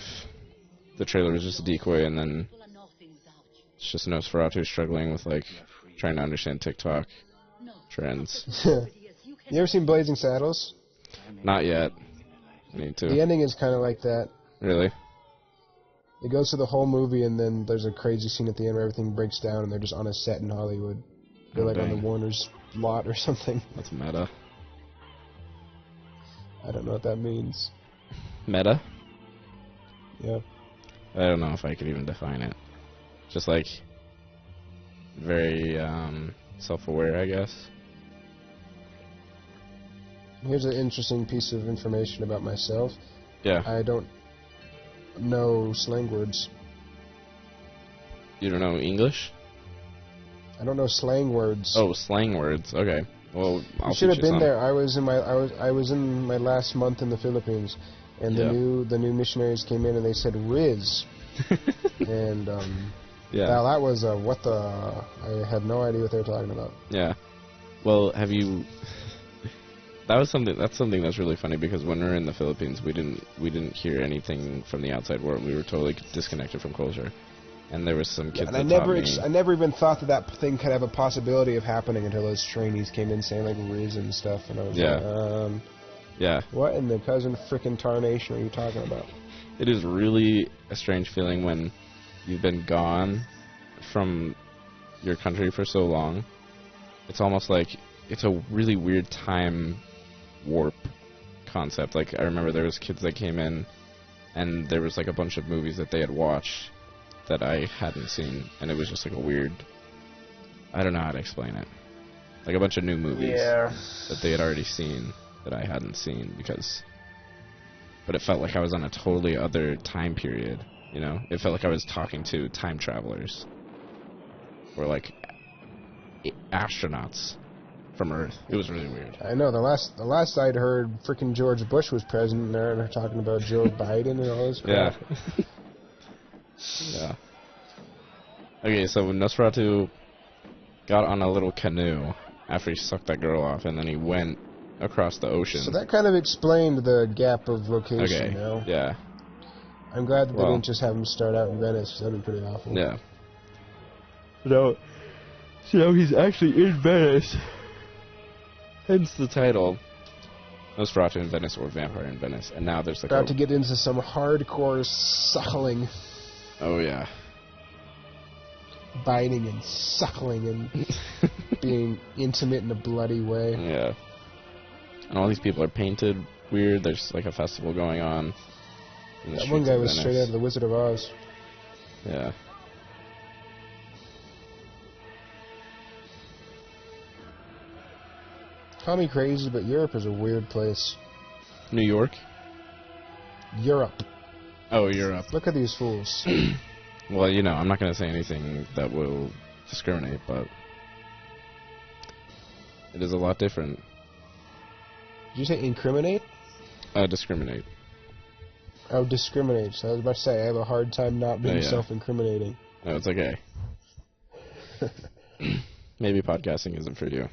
the trailer was just a decoy and then it's just Nosferatu struggling with, like, trying to understand TikTok trends. You ever seen Blazing Saddles? Not yet. I need to. The ending is kind of like that. Really? It goes through the whole movie, and then there's a crazy scene at the end where everything breaks down, and they're just on a set in Hollywood. They're like on the Warner's lot or something. That's meta. I don't know what that means. Meta? Yeah. I don't know if I could even define it. Just like very self-aware, I guess. Here's an interesting piece of information about myself. Yeah. I don't know slang words. You don't know English? I don't know slang words. Oh, slang words. Okay. Well, I'll You should have teach you been some. there. I was in my last month in the Philippines, and the new missionaries came in and they said Riz, and yeah. Now that was what the I had no idea what they were talking about. Yeah. Well, have you? That's something that's really funny because when we were in the Philippines, we didn't hear anything from the outside world. We were totally disconnected from culture, and there was some kids. And that I never even thought that thing could have a possibility of happening until those trainees came in saying like Riz and stuff, and I was like, yeah. What in the cousin frickin' tarnation are you talking about? It is really a strange feeling when you've been gone from your country for so long. It's almost like it's a really weird time warp concept. Like, I remember there was kids that came in, and there was like a bunch of movies that they had watched that I hadn't seen, and it was just like a weird, I don't know how to explain it. Like a bunch of new movies that they had already seen that I hadn't seen but it felt like I was on a totally other time period, you know? It felt like I was talking to time travelers. Or like astronauts from Earth. It was really weird. I know, the last I'd heard frickin' George Bush was president, and they're talking about Joe Biden and all this crap. Yeah. Yeah. Okay, so Nosferatu got on a little canoe after he sucked that girl off, and then he went across the ocean. So that kind of explained the gap of location, Okay, you know? yeah. I'm glad that they didn't just have him start out in Venice, 'cause that would be pretty awful. Yeah. So now he's actually in Venice. Hence the title, Nosferatu in Venice or Vampire in Venice. And now there's like About to get into some hardcore suckling. Oh, yeah. Biting and suckling and being intimate in a bloody way. Yeah. And all these people are painted weird. There's like a festival going on. That one guy was straight out of The Wizard of Oz. Yeah. Call me crazy, but Europe is a weird place. New York? Europe. Oh, Europe. Look at these fools. Well, you know, I'm not going to say anything that will discriminate, but it is a lot different. Did you say incriminate? Discriminate. Oh, discriminate. So I was about to say, I have a hard time not being Oh, yeah. self-incriminating. No, it's okay. Maybe podcasting isn't for you.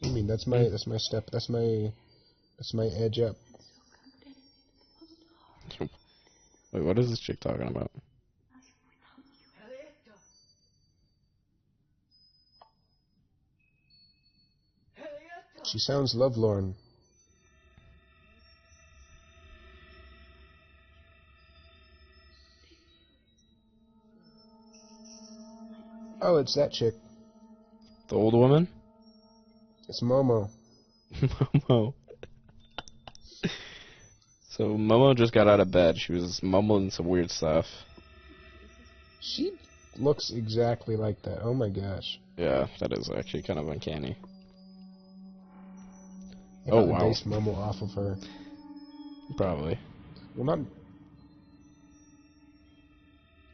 I mean, that's my step. That's my edge up. Wait, what is this chick talking about? She sounds lovelorn. Oh, it's that chick. The old woman? It's Momo. Momo. So Momo just got out of bed. She was mumbling some weird stuff. She looks exactly like that. Oh my gosh. Yeah, that is actually kind of uncanny. They Oh, probably wow. based Momo off of her. Probably. Well, not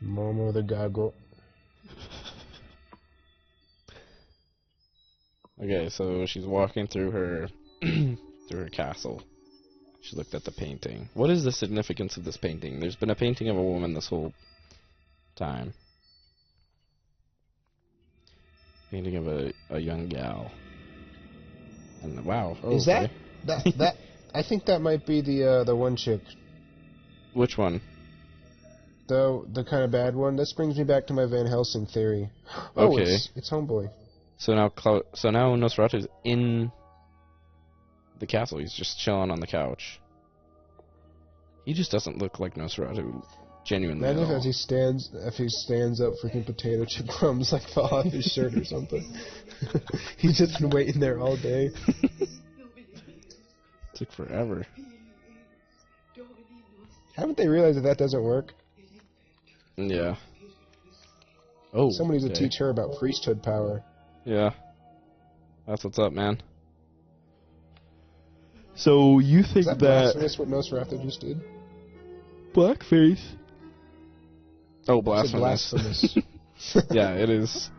Momo the Goggle. Okay, so she's walking through her through her castle. She looked at the painting. What is the significance of this painting? There's been a painting of a woman this whole time. Painting of a young gal. And wow. Oh, Is okay. that I think that might be the one chick. Which one? The kind of bad one. This brings me back to my Van Helsing theory. Oh, Okay. it's Homeboy. So now Nosferatu's in the castle. He's just chilling on the couch. He just doesn't look like Nosferatu genuinely Imagine at all. if he stands up, freaking potato chip crumbs like fall off his shirt or something. He's just been waiting there all day. Took forever. Haven't they realized that doesn't work? Yeah. Oh. Somebody needs to okay. teach her about priesthood power. Yeah. That's what's up, man. So you think Is that blasphemous what Nosferatu just did? blackface? Oh, It's blasphemous. blasphemous. Yeah, it is.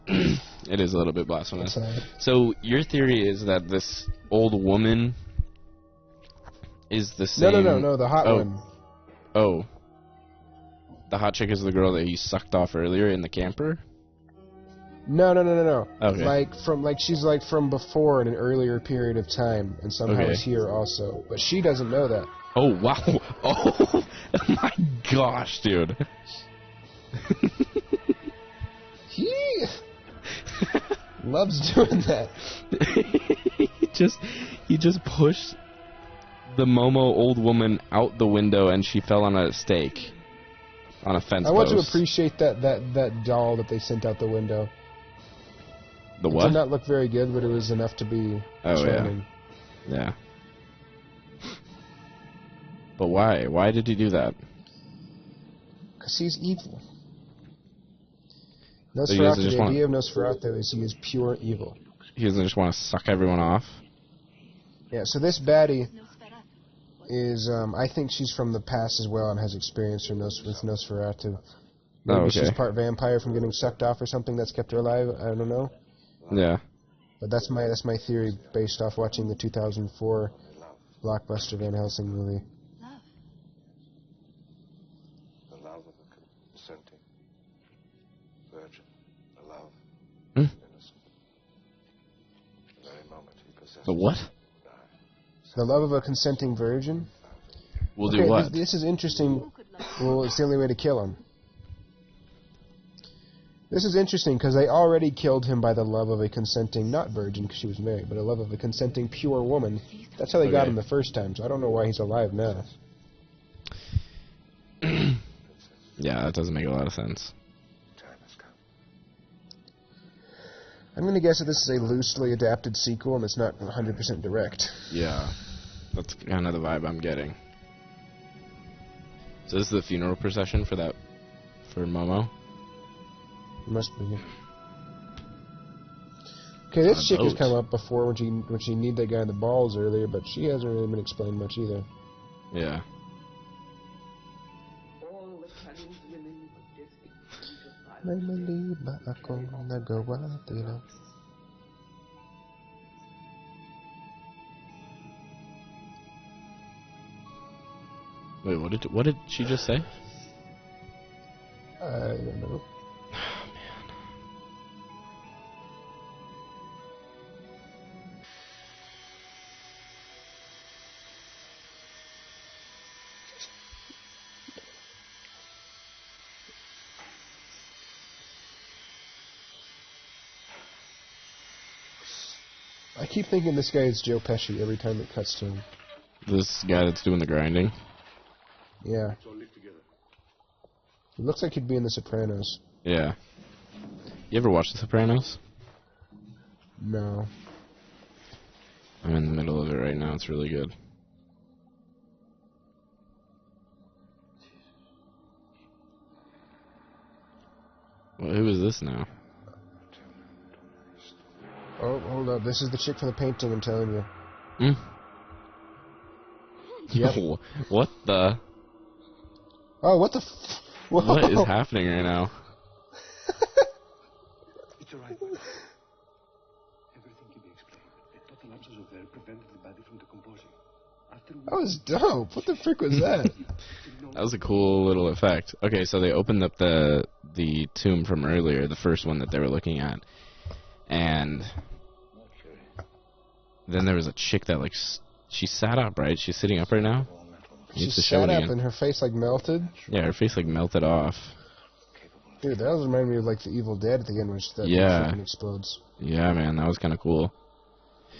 It is a little bit blasphemous. That's right. So your theory is that this old woman is the same. No, the hot one. Oh. The hot chick is the girl that he sucked off earlier in the camper? No. Okay. She's like from before in an earlier period of time, and somehow Okay. is here also. But she doesn't know that. Oh, wow. Oh, my gosh, dude. He loves doing that. he just pushed the Momo old woman out the window, and she fell on a stake. On a fence I want post. to appreciate that doll that they sent out the window. The It what? did not look very good, but it was enough to be Oh, charming. Yeah. But why? Why did he do that? Because he's evil. So he doesn't Nosferatu, just the wanna- idea of Nosferatu is he is pure evil. He doesn't just want to suck everyone off? Yeah, so this baddie is, I think she's from the past as well and has experience with Nosferatu. Maybe Oh, she's okay. part vampire from getting sucked off or something that's kept her alive. I don't know. Yeah. But that's my theory based off watching the 2004 blockbuster Van Helsing movie. Love. The love of a consenting virgin. The love Hmm? innocent. The very moment he possesses The what? The love of a consenting virgin? We'll Okay, do what? This is interesting. Well, it's the only way to kill him. This is interesting because they already killed him by the love of a consenting, not virgin because she was married, but a love of a consenting pure woman. That's how they got him the first time, so I don't know why he's alive now. Yeah, that doesn't make a lot of sense. Time has come. I'm going to guess that this is a loosely adapted sequel and it's not 100% direct. Yeah, that's kind of the vibe I'm getting. So this is the funeral procession for Momo? Must be. Okay, this chick has boat. come up before when she kneed that guy in the balls earlier, but she hasn't really been explained much either. Yeah. All the cunning women of this extreme Wait, what did she just say? I don't know. I keep thinking this guy is Joe Pesci every time it cuts to him. This guy that's doing the grinding? Yeah. He looks like he'd be in The Sopranos. Yeah. You ever watch The Sopranos? No. I'm in the middle of it right now. It's really good. Well, who is this now? Oh, hold up. This is the chick from the painting, I'm telling you. Hmm? Yep. What the? Oh, what the Whoa. What is happening right now? It's all right, my love. Everything can be explained. A total absence of air prevented the body from decomposing. After That was dope. What the frick was that? That was a cool little effect. Okay, so they opened up the tomb from earlier, the first one that they were looking at, and then there was a chick that she sat up, right? She's sitting up right now. She sat up and her face like melted. Yeah, her face like melted off. Dude, that was reminding me of like the Evil Dead at the end, which that freaking explodes. Yeah, man, that was kind of cool.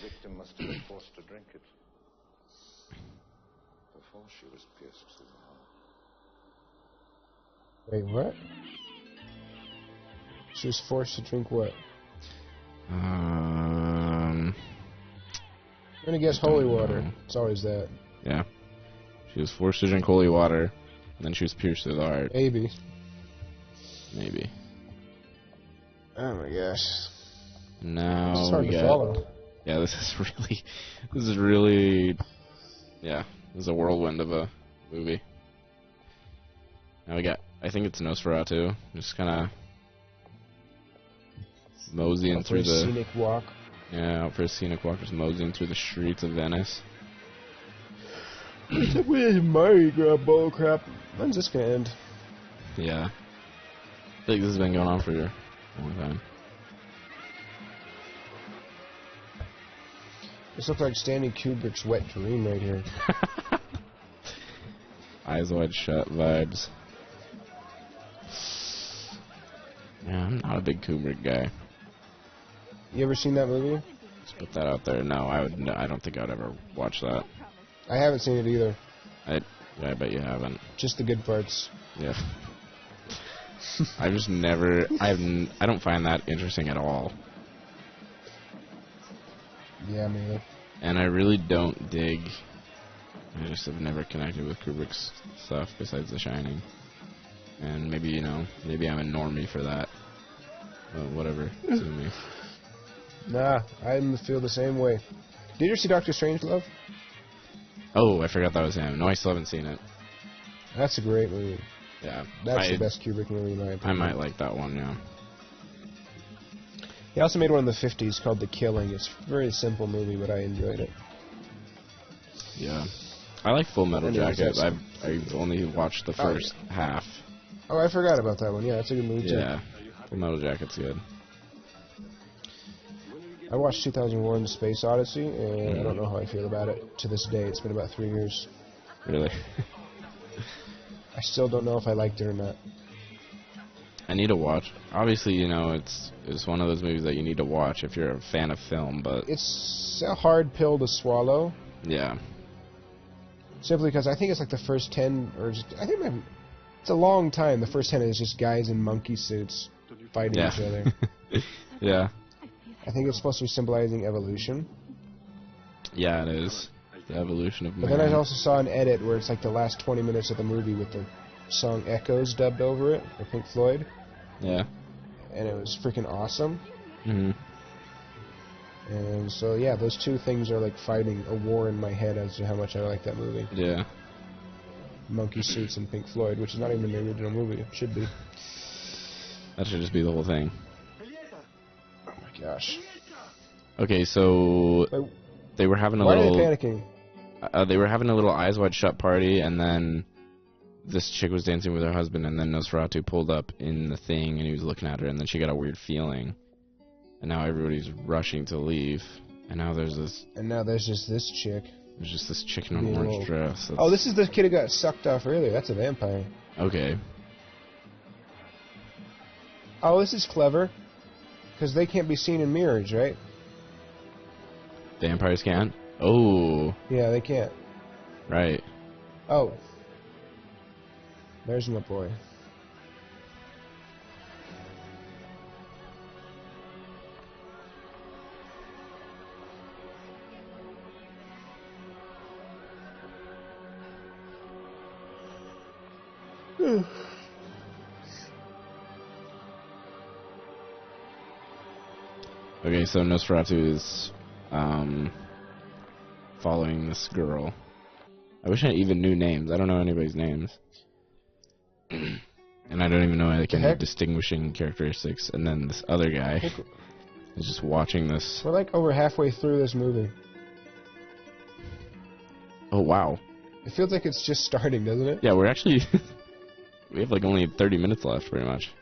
The victim must have been forced to drink it before she was pierced through the heart. Wait, what? She was forced to drink what? I'm gonna guess holy water. It's always that. Yeah. She was forced to drink holy water, and then she was pierced through the heart. Maybe. Oh my gosh. Now it's hard to follow. Yeah, this is really, yeah, this is a whirlwind of a movie. Now we got, I think it's NOSFERATU, just kind of moseying through the scenic walk. Yeah, out for a scenic walk, just moseying through the streets of Venice. Where's Mardi Gras bull crap? When's this gonna end? Yeah. I feel like this has been going on for a long time. This looks like Stanley Kubrick's wet dream right here. Eyes wide shut vibes. Yeah, I'm not a big Kubrick guy. You ever seen that movie? Just put that out there. No, I don't think I'd ever watch that. I haven't seen it either. I bet you haven't. Just the good parts. Yeah. I just never. I don't find that interesting at all. Yeah, man. And I really don't dig. I just have never connected with Kubrick's stuff besides The Shining. And maybe maybe I'm a normie for that. But whatever. To me. Nah, I feel the same way. Did you ever see Dr. Strangelove? Oh, I forgot that was him. No, I still haven't seen it. That's a great movie. Yeah. That's the best Kubrick movie in my opinion. I might like that one, yeah. He also made one in the 50s called The Killing. It's a very simple movie, but I enjoyed it. Yeah. I like Full Metal Jacket. I've only watched the first half. Oh, I forgot about that one. Yeah, that's a good movie, too. Yeah. Full Metal Jacket's good. I watched 2001 Space Odyssey, and I don't know how I feel about it to this day. It's been about 3 years. Really? I still don't know if I liked it or not. I need to watch. Obviously, you know, it's one of those movies that you need to watch if you're a fan of film, but... It's a hard pill to swallow. Yeah. Simply because I think it's like the first 10, or just, I think it's a long time. The first 10 is just guys in monkey suits fighting each other. Yeah. I think it's supposed to be symbolizing evolution. Yeah, it is. The evolution of man. But then I also saw an edit where it's like the last 20 minutes of the movie with the song Echoes dubbed over it, by Pink Floyd. Yeah. And it was freaking awesome. Mm-hmm. And so, yeah, those two things are like fighting a war in my head as to how much I like that movie. Yeah. Monkey suits and Pink Floyd, which is not even the original movie. It should be. That should just be the whole thing. Oh my gosh. Okay, so they were having a Why little... are they panicking? They were having a little Eyes Wide Shut party, and then this chick was dancing with her husband, and then Nosferatu pulled up in the thing, and he was looking at her, and then she got a weird feeling. And now everybody's rushing to leave, and now there's this... And now there's just this chick. There's just this chick in an orange dress. Oh, this is the kid who got sucked off earlier. That's a vampire. Okay. Oh, this is clever. Because they can't be seen in mirrors, right? Vampires can't? Oh. Yeah, they can't. Right. Oh. There's my boy. Okay, so Nosferatu is following this girl. I wish I even knew names. I don't know anybody's names. And I don't even know any distinguishing characteristics. And then this other guy is just watching this. We're like over halfway through this movie. Oh, wow. It feels like it's just starting, doesn't it? Yeah, we're actually... we have like only 30 minutes left, pretty much.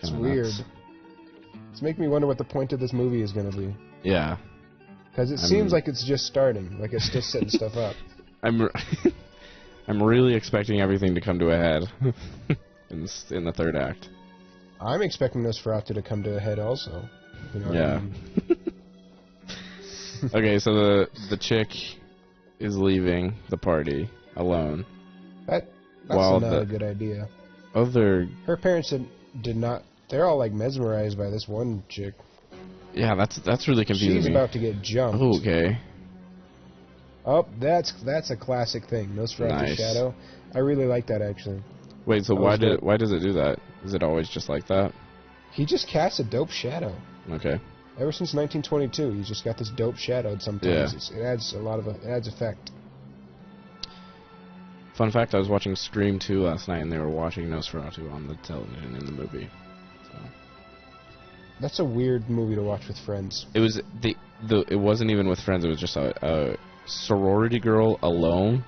It's weird. Nuts. It's making me wonder what the point of this movie is going to be. Yeah. Because it seems like it's just starting. Like it's just setting stuff up. I'm really expecting everything to come to a head in the third act. I'm expecting Nosferatu to come to a head also. You know yeah. I mean? Okay, so the chick is leaving the party alone. That's not a good idea. Her parents did not. They're all like mesmerized by this one chick. Yeah, that's really confusing. She's about to get jumped. Oh, okay. Oh, that's a classic thing. Nosferatu Shadow. I really like that actually. Wait, so why does it do that? Is it always just like that? He just casts a dope shadow. Okay. Ever since 1922, he's just got this dope shadow. Sometimes it adds it adds effect. Fun fact: I was watching Scream 2 last night, and they were watching Nosferatu on the television in the movie. So. That's a weird movie to watch with friends. It was it wasn't even with friends. It was just a sorority girl alone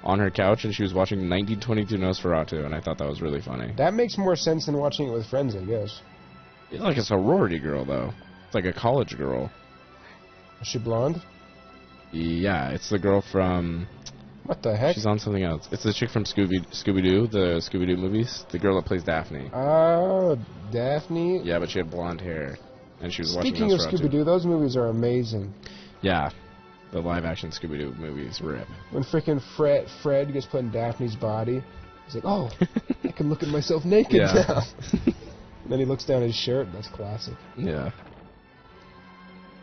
on her couch, and she was watching 1922 Nosferatu, and I thought that was really funny. That makes more sense than watching it with friends, I guess. It's like a sorority girl, though. It's like a college girl. Is she blonde? Yeah, it's the girl from... What the heck? She's on something else. It's the chick from Scooby-Doo, the Scooby-Doo movies. The girl that plays Daphne. Oh, Daphne? Yeah, but she had blonde hair. And she was watching Speaking of Scooby-Doo, those movies are amazing. Yeah. The live-action Scooby-Doo movies rip. When frickin' Fred gets put in Daphne's body, he's like, oh, I can look at myself naked now. And then he looks down his shirt. That's classic. Yeah.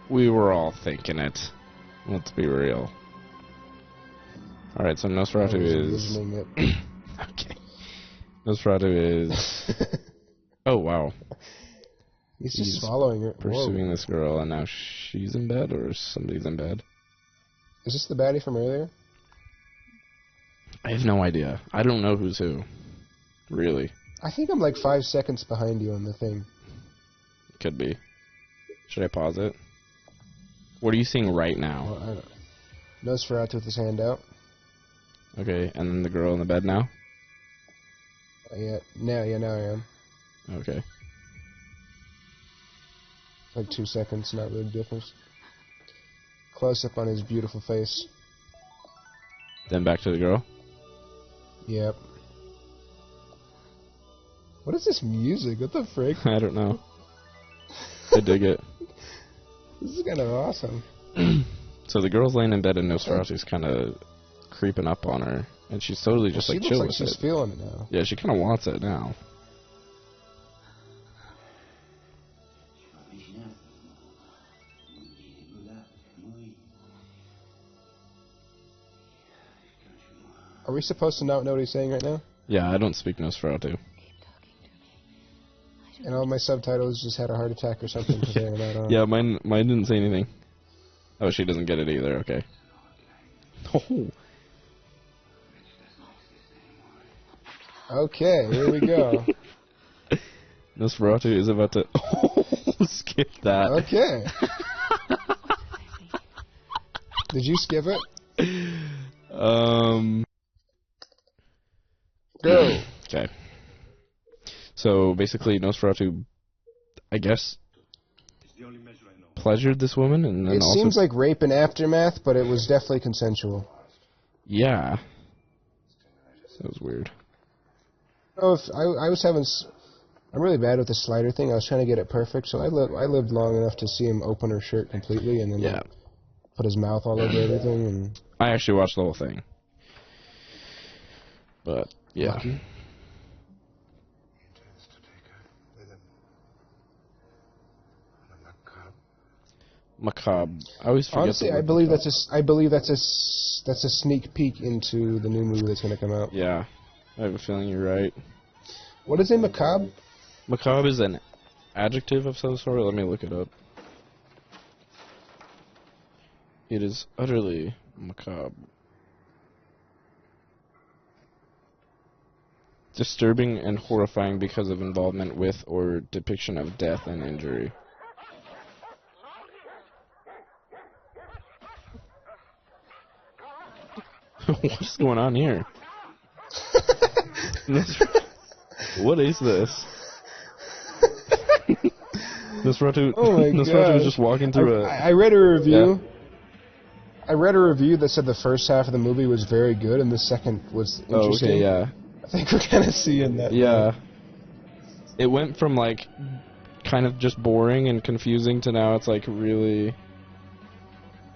We were all thinking it. Let's be real. Alright, so Nosferatu is... Okay. Nosferatu is... Oh, wow. He's just following her. Pursuing this girl, and now she's in bed, or somebody's in bed. Is this the baddie from earlier? I have no idea. I don't know who's who. Really. I think I'm like 5 seconds behind you on the thing. Could be. Should I pause it? What are you seeing right now? Well, I don't know. Nosferatu with his hand out. Okay, and then the girl in the bed now? Yeah, now I am. Okay. Like 2 seconds, not really difference. Close up on his beautiful face. Then back to the girl. Yep. What is this music? What the frick? I don't know. I dig it. This is kind of awesome. So the girl's laying in bed and Nosferatu's kind of creeping up on her, and she's totally just like chill with she's it. feeling it now. Yeah, she kind of wants it now. Are we supposed to not know what he's saying right now? Yeah, I don't speak Nosferatu. And all my subtitles just had a heart attack or something because they were not on. Yeah, mine didn't say anything. Oh, she doesn't get it either. Okay. Oh. Okay, here we go. Nosferatu is about to... Oh, skip that. Okay. Did you skip it? Go. Okay. So basically, Nosferatu, I guess, pleasured this woman, and then It also seems like rape and aftermath, but it was definitely consensual. yeah, that was weird. Oh, if I was having, I'm really bad with the slider thing. I was trying to get it perfect, so I lived long enough to see him open her shirt completely and then Yeah, put his mouth all over everything. And I actually watched the whole thing, but yeah. Lucky. Macabre. I always forget. Honestly, I believe that's a sneak peek into the new movie that's going to come out. Yeah, I have a feeling you're right. What is it, macabre? Macabre is an adjective of some sort. Let me look it up. It is utterly macabre. Disturbing and horrifying because of involvement with or depiction of death and injury. What's going on here? What is this? Nosferatu, Nosferatu was just walking through I read a review. Yeah. I read a review that said the first half of the movie was very good and the second was interesting. Oh, okay, yeah. I think we're kind of seeing that. Yeah. It went from, like, kind of just boring and confusing to now it's, like, really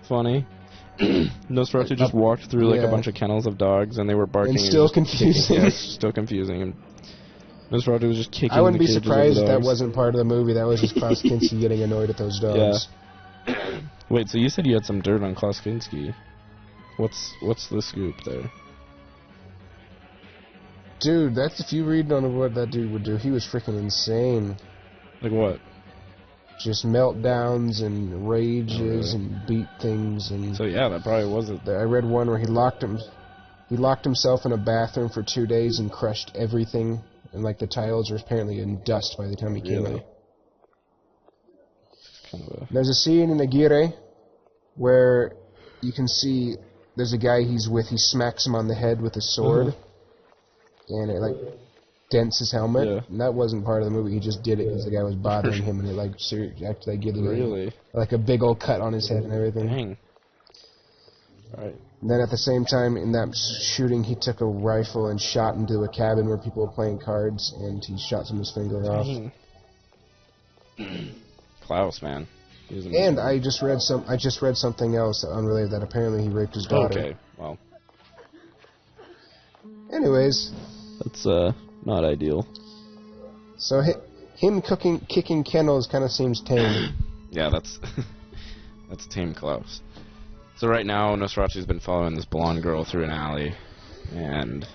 funny. Nosferatu just walked through, like, a bunch of kennels of dogs and they were barking. And still confusing. Yeah, still confusing. And Nosferatu was just kicking. I wouldn't the be cages surprised of if the that dogs. wasn't part of the movie. That was just Klaus Kinski getting annoyed at those dogs. Yeah. Wait, so you said you had some dirt on Klaus Kinski. What's the scoop there? Dude, that's if you read on what that dude would do. He was freaking insane. Like what? Just meltdowns and rages and beat things and. So yeah, that probably wasn't. I read one where he locked himself in a bathroom for 2 days and crushed everything, and like the tiles were apparently in dust by the time he came out. There's a scene in Aguirre where you can see there's a guy he's with. He smacks him on the head with a sword, and it like dents his helmet. Yeah. And that wasn't part of the movie. He just did it because the guy was bothering him, and it like acted like giving him like a big old cut on his head and everything. Dang. Right. And then at the same time, in that shooting, he took a rifle and shot into a cabin where people were playing cards, and he shot someone's finger off. Klaus, man. And I just read something else unrelated that apparently he raped his daughter. Okay, well. Anyways. That's not ideal. So him kicking kennels kind of seems tame. Yeah, that's tame Klaus. So right now, Nosferatu's been following this blonde girl through an alley, and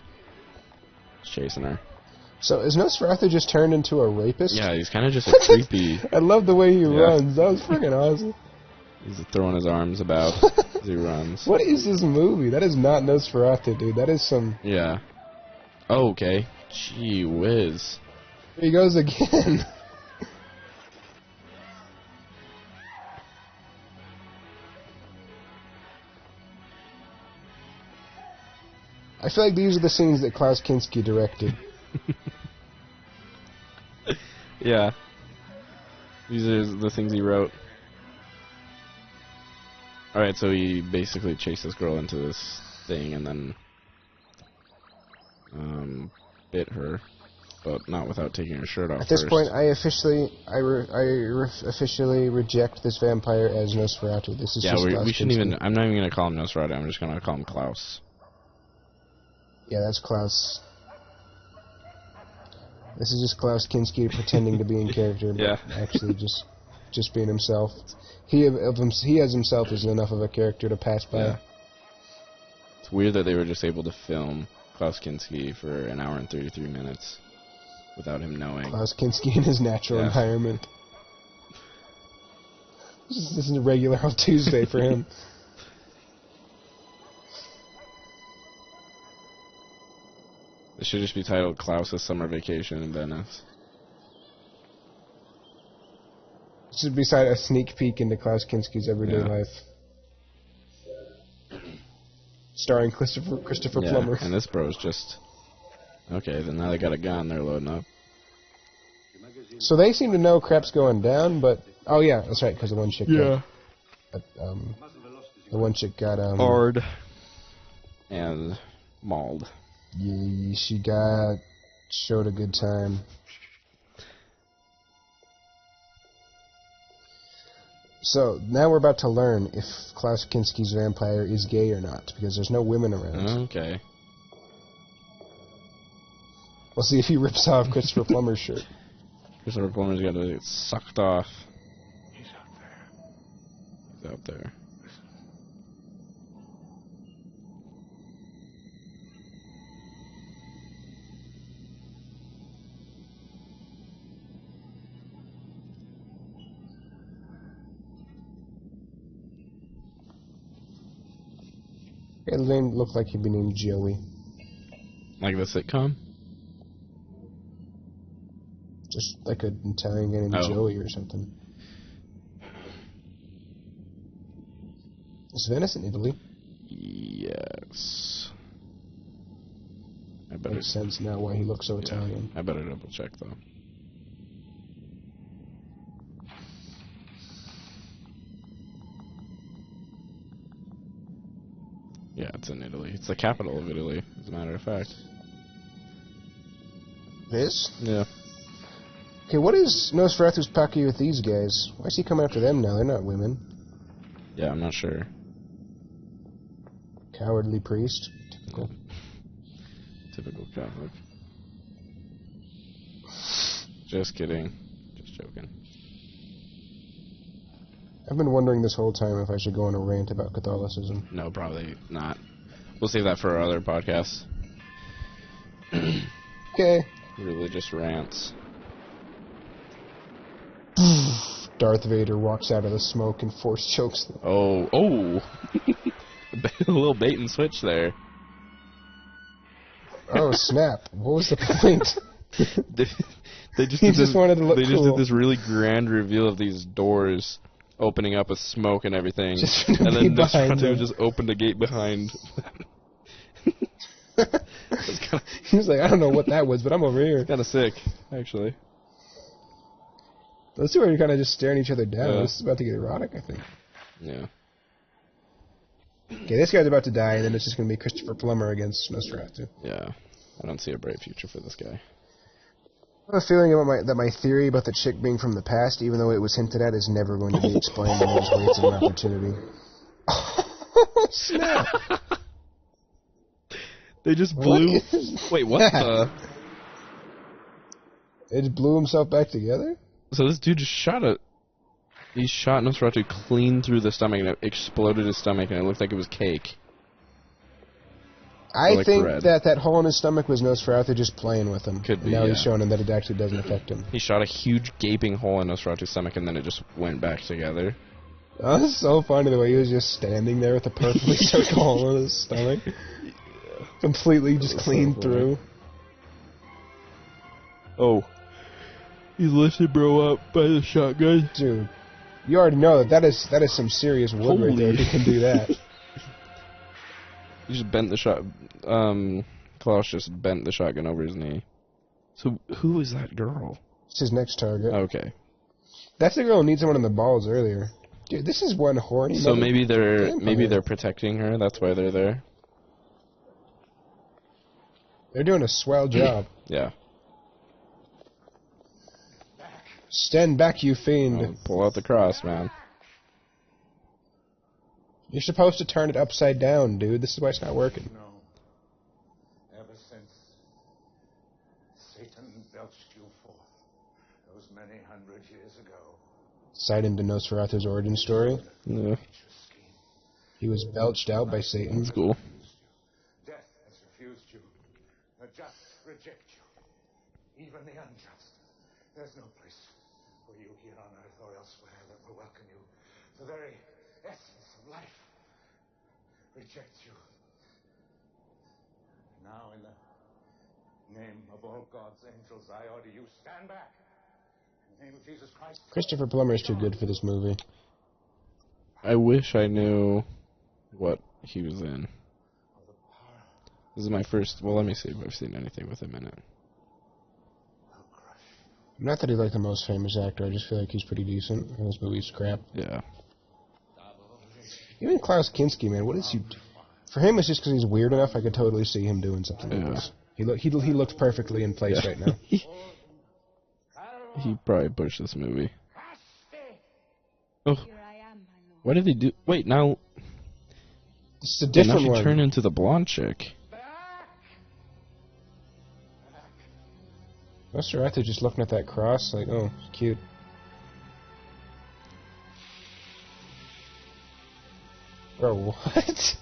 chasing her. So is Nosferatu just turned into a rapist? Yeah, he's kind of just a creepy... I love the way he runs. That was freaking awesome. He's throwing his arms about as he runs. What is this movie? That is not Nosferatu, dude. That is some... Yeah. Oh, okay. Gee whiz. Here he goes again. I feel like these are the scenes that Klaus Kinski directed. Yeah. These are the things he wrote. Alright, so he basically chased this girl into this thing and then bit her, but not without taking her shirt off. At this first. point, I officially reject this vampire as Nosferatu. This is just we shouldn't Kinski. even. I'm not even gonna call him Nosferatu. I'm just gonna call him Klaus. Yeah, that's Klaus. This is just Klaus Kinski pretending to be in character, but Yeah. actually just being himself. He as himself is enough of a character to pass by. Yeah. It's weird that they were just able to film Klaus Kinski for an hour and 33 minutes without him knowing. Klaus Kinski in his natural environment. This is a regular old Tuesday for him. It should just be titled Klaus's Summer Vacation in Venice. This is beside a sneak peek into Klaus Kinski's everyday life. Starring Christopher Plummer. And this bro's just... Okay, then now they got a gun they're loading up. So they seem to know crap's going down, but... Oh yeah, that's right, because the one chick got... the one chick got... Hard. And mauled. Yeah, she showed a good time. So, now we're about to learn if Klaus Kinski's vampire is gay or not, because there's no women around. Okay. We'll see if he rips off Christopher Plummer's shirt. Christopher Plummer's got to get sucked off. He's out there. He's out there. It looked like he'd be named Joey. Like the sitcom? Just like an Italian guy named Joey or something. Is Venice in Italy? Yes. Makes sense now why he looks so Italian. I better double check though. Yeah, it's in Italy. It's the capital of Italy, as a matter of fact. This? Yeah. Okay, what is Nosferatu's Paki with these guys? Why is he coming after them now? They're not women. Yeah, I'm not sure. Cowardly priest. Typical. Typical Catholic. Just kidding. Just joking. I've been wondering this whole time if I should go on a rant about Catholicism. No, probably not. We'll save that for our other podcasts. Okay. Religious rants. Darth Vader walks out of the smoke and force chokes them. Oh. A little bait and switch there. Oh, snap. What was the point? They just He just wanted to look They cool. just did this really grand reveal of these doors opening up with smoke and everything. Just and then behind Nosferatu them. just opened a gate behind them. He was like, I don't know what that was, but I'm over here. Kind of sick, actually. Those two are kind of just staring each other down. Yeah. This is about to get erotic, I think. Yeah. Okay, this guy's about to die, and then it's just going to be Christopher Plummer against Nosferatu. Yeah. I don't see a bright future for this guy. I have a feeling about that my theory about the chick being from the past, even though it was hinted at, is never going to be explained in those waits of an opportunity. Oh, snap! They just blew... What is Wait, what that? the... It just blew himself back together? So this dude just he shot Nosferatu clean through the stomach, and it exploded his stomach, and it looked like it was cake. I like think red. that hole in his stomach was Nosferatu just playing with him. Could be, Now he's yeah. showing him that it actually doesn't affect him. He shot a huge gaping hole in Nosferatu's stomach, and then it just went back together. Oh, that's so funny the way he was just standing there with a perfectly circle hole in his stomach. Completely just clean so through. Oh. He lifted bro up by the shotgun. Dude, you already know that is some serious wood right there if Holy. he can do that. He just bent the shot. Klaus just bent the shotgun over his knee. So who is that girl? It's his next target. Okay. That's the girl who needs someone in the balls earlier. Dude, this is one horny. So maybe they're vampire. protecting her. That's why they're there. They're doing a swell job. Yeah. Stand back, you fiend. I'll pull out the cross, man. You're supposed to turn it upside down, dude. This is why it's not working. No. Ever since Satan belched you forth those many 100 years ago. Sight into Nosferatu's origin story. Yeah. He was belched out by Satan. That's cool. Death has refused you. The just reject you. Even the unjust. There's no place for you here on earth or elsewhere that will welcome you. The very essence of life rejects you. Now, in the name of all God's angels, I order you, stand back. In the name of Jesus Christ. Christopher Plummer is too good for this movie. I wish I knew what he was in. This is my first... Well, let me see if I've seen anything with him in it. Not that he's like the most famous actor, I just feel like he's pretty decent. And this movie's crap. Yeah. Even Klaus Kinski, man, what is he... For him, it's just because he's weird enough, I could totally see him doing something like this. He looks perfectly in place right now. He probably pushed this movie. Oh. What did he do? Wait, now... It's a different now she one. turned into the blonde chick. Nosferatu just looking at that cross like, oh, it's cute. Bro, what?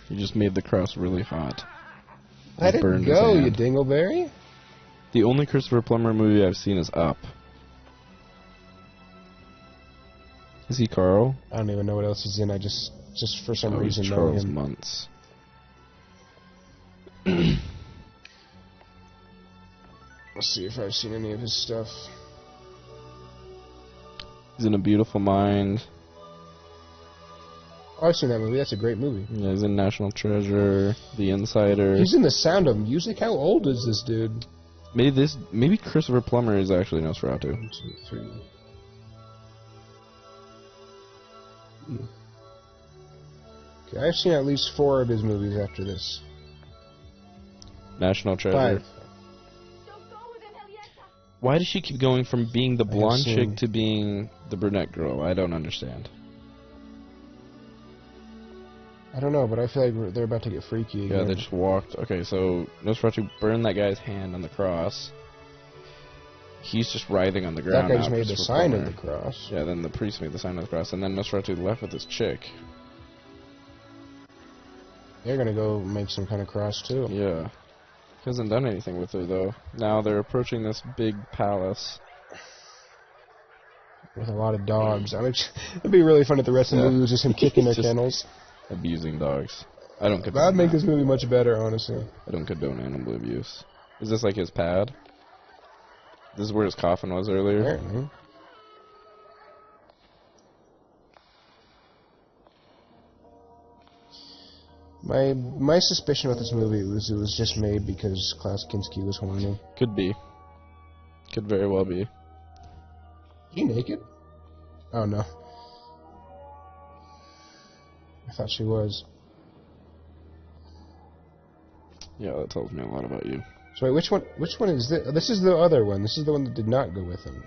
He just made the cross really hot. Let it burned his go, hand. you dingleberry. The only Christopher Plummer movie I've seen is Up. Is he Carl? I don't even know what else he's in. I just for some he's reason know Charles him. Muntz. Let's see if I've seen any of his stuff. He's in A Beautiful Mind. Oh, I've seen that movie. That's a great movie. Yeah, he's in National Treasure, The Insider. He's in The Sound of Music. How old is this dude? Maybe Christopher Plummer is actually Nosferatu. 1, 2, 3. Okay, I've seen at least 4 of his movies after this. National Treasure. 5. Why does she keep going from being the blonde seen- chick to being the brunette girl? I don't understand. I don't know, but I feel like they're about to get freaky again. Yeah, they just walked. Okay, so Nosferatu burned that guy's hand on the cross. He's just writhing on the That ground. guy just now, made the Christopher sign Plummer. of the cross. Yeah, then the priest made the sign of the cross, and then Nosferatu left with his chick. They're gonna go make some kind of cross too. Yeah. He hasn't done anything with her, though. Now they're approaching this big palace. With a lot of dogs. I mean, it'd be really fun if the rest of the movie was just him kicking their Just kennels. Abusing dogs. I don't condone That'd make that. this movie much better, honestly. I don't condone animal abuse. Is this like his pad? This is where his coffin was earlier? Apparently. My suspicion about this movie was it was just made because Klaus Kinski was horny. Could be. Could very well be. He naked? Oh no. I thought she was. Yeah, that tells me a lot about you. So wait, which one is this? This is the other one. This is the one that did not go with him.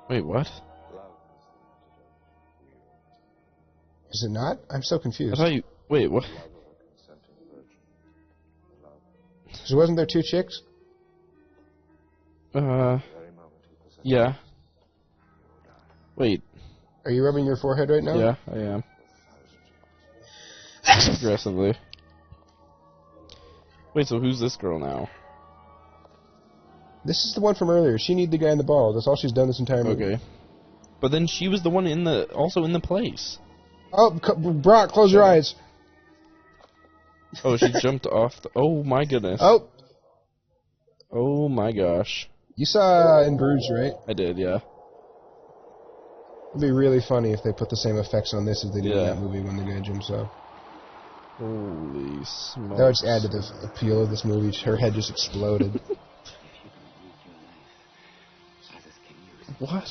Wait, what? Is it not? I'm so I confused. thought you... Wait, what? So wasn't there 2 chicks? Yeah. Wait. Are you rubbing your forehead right now? Yeah, I am. Aggressively. Wait, so who's this girl now? This is the one from earlier. She need the guy in the ball. That's all she's done this entire movie. Okay. But then she was the one also in the place. Oh, Broc, close your eyes. Oh, she jumped off the... Oh, my goodness. Oh, Oh, my gosh. you saw In Bruges, right? I did, yeah. It'd be really funny if they put the same effects on this as they did in Yeah. that movie when the guy jumps off. Holy smokes. That would just add to the appeal of this movie. Her head just exploded. What?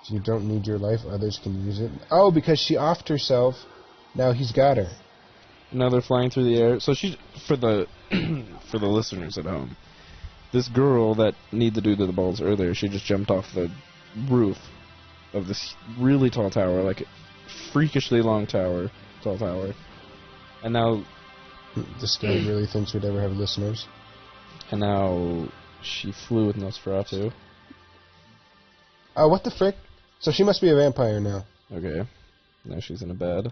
You don't need your life, others can use it. Oh, because she offed herself. Now he's got her. Now they're flying through the air. So she, for the for the listeners at home, this girl that needed to do the balls earlier, she just jumped off the roof of this really tall tower, like a freakishly long tall tower. And now This guy really thinks we'd ever have listeners. And now she flew with Nosferatu. Oh, what the frick? So she must be a vampire now. Okay. Now she's in a bed.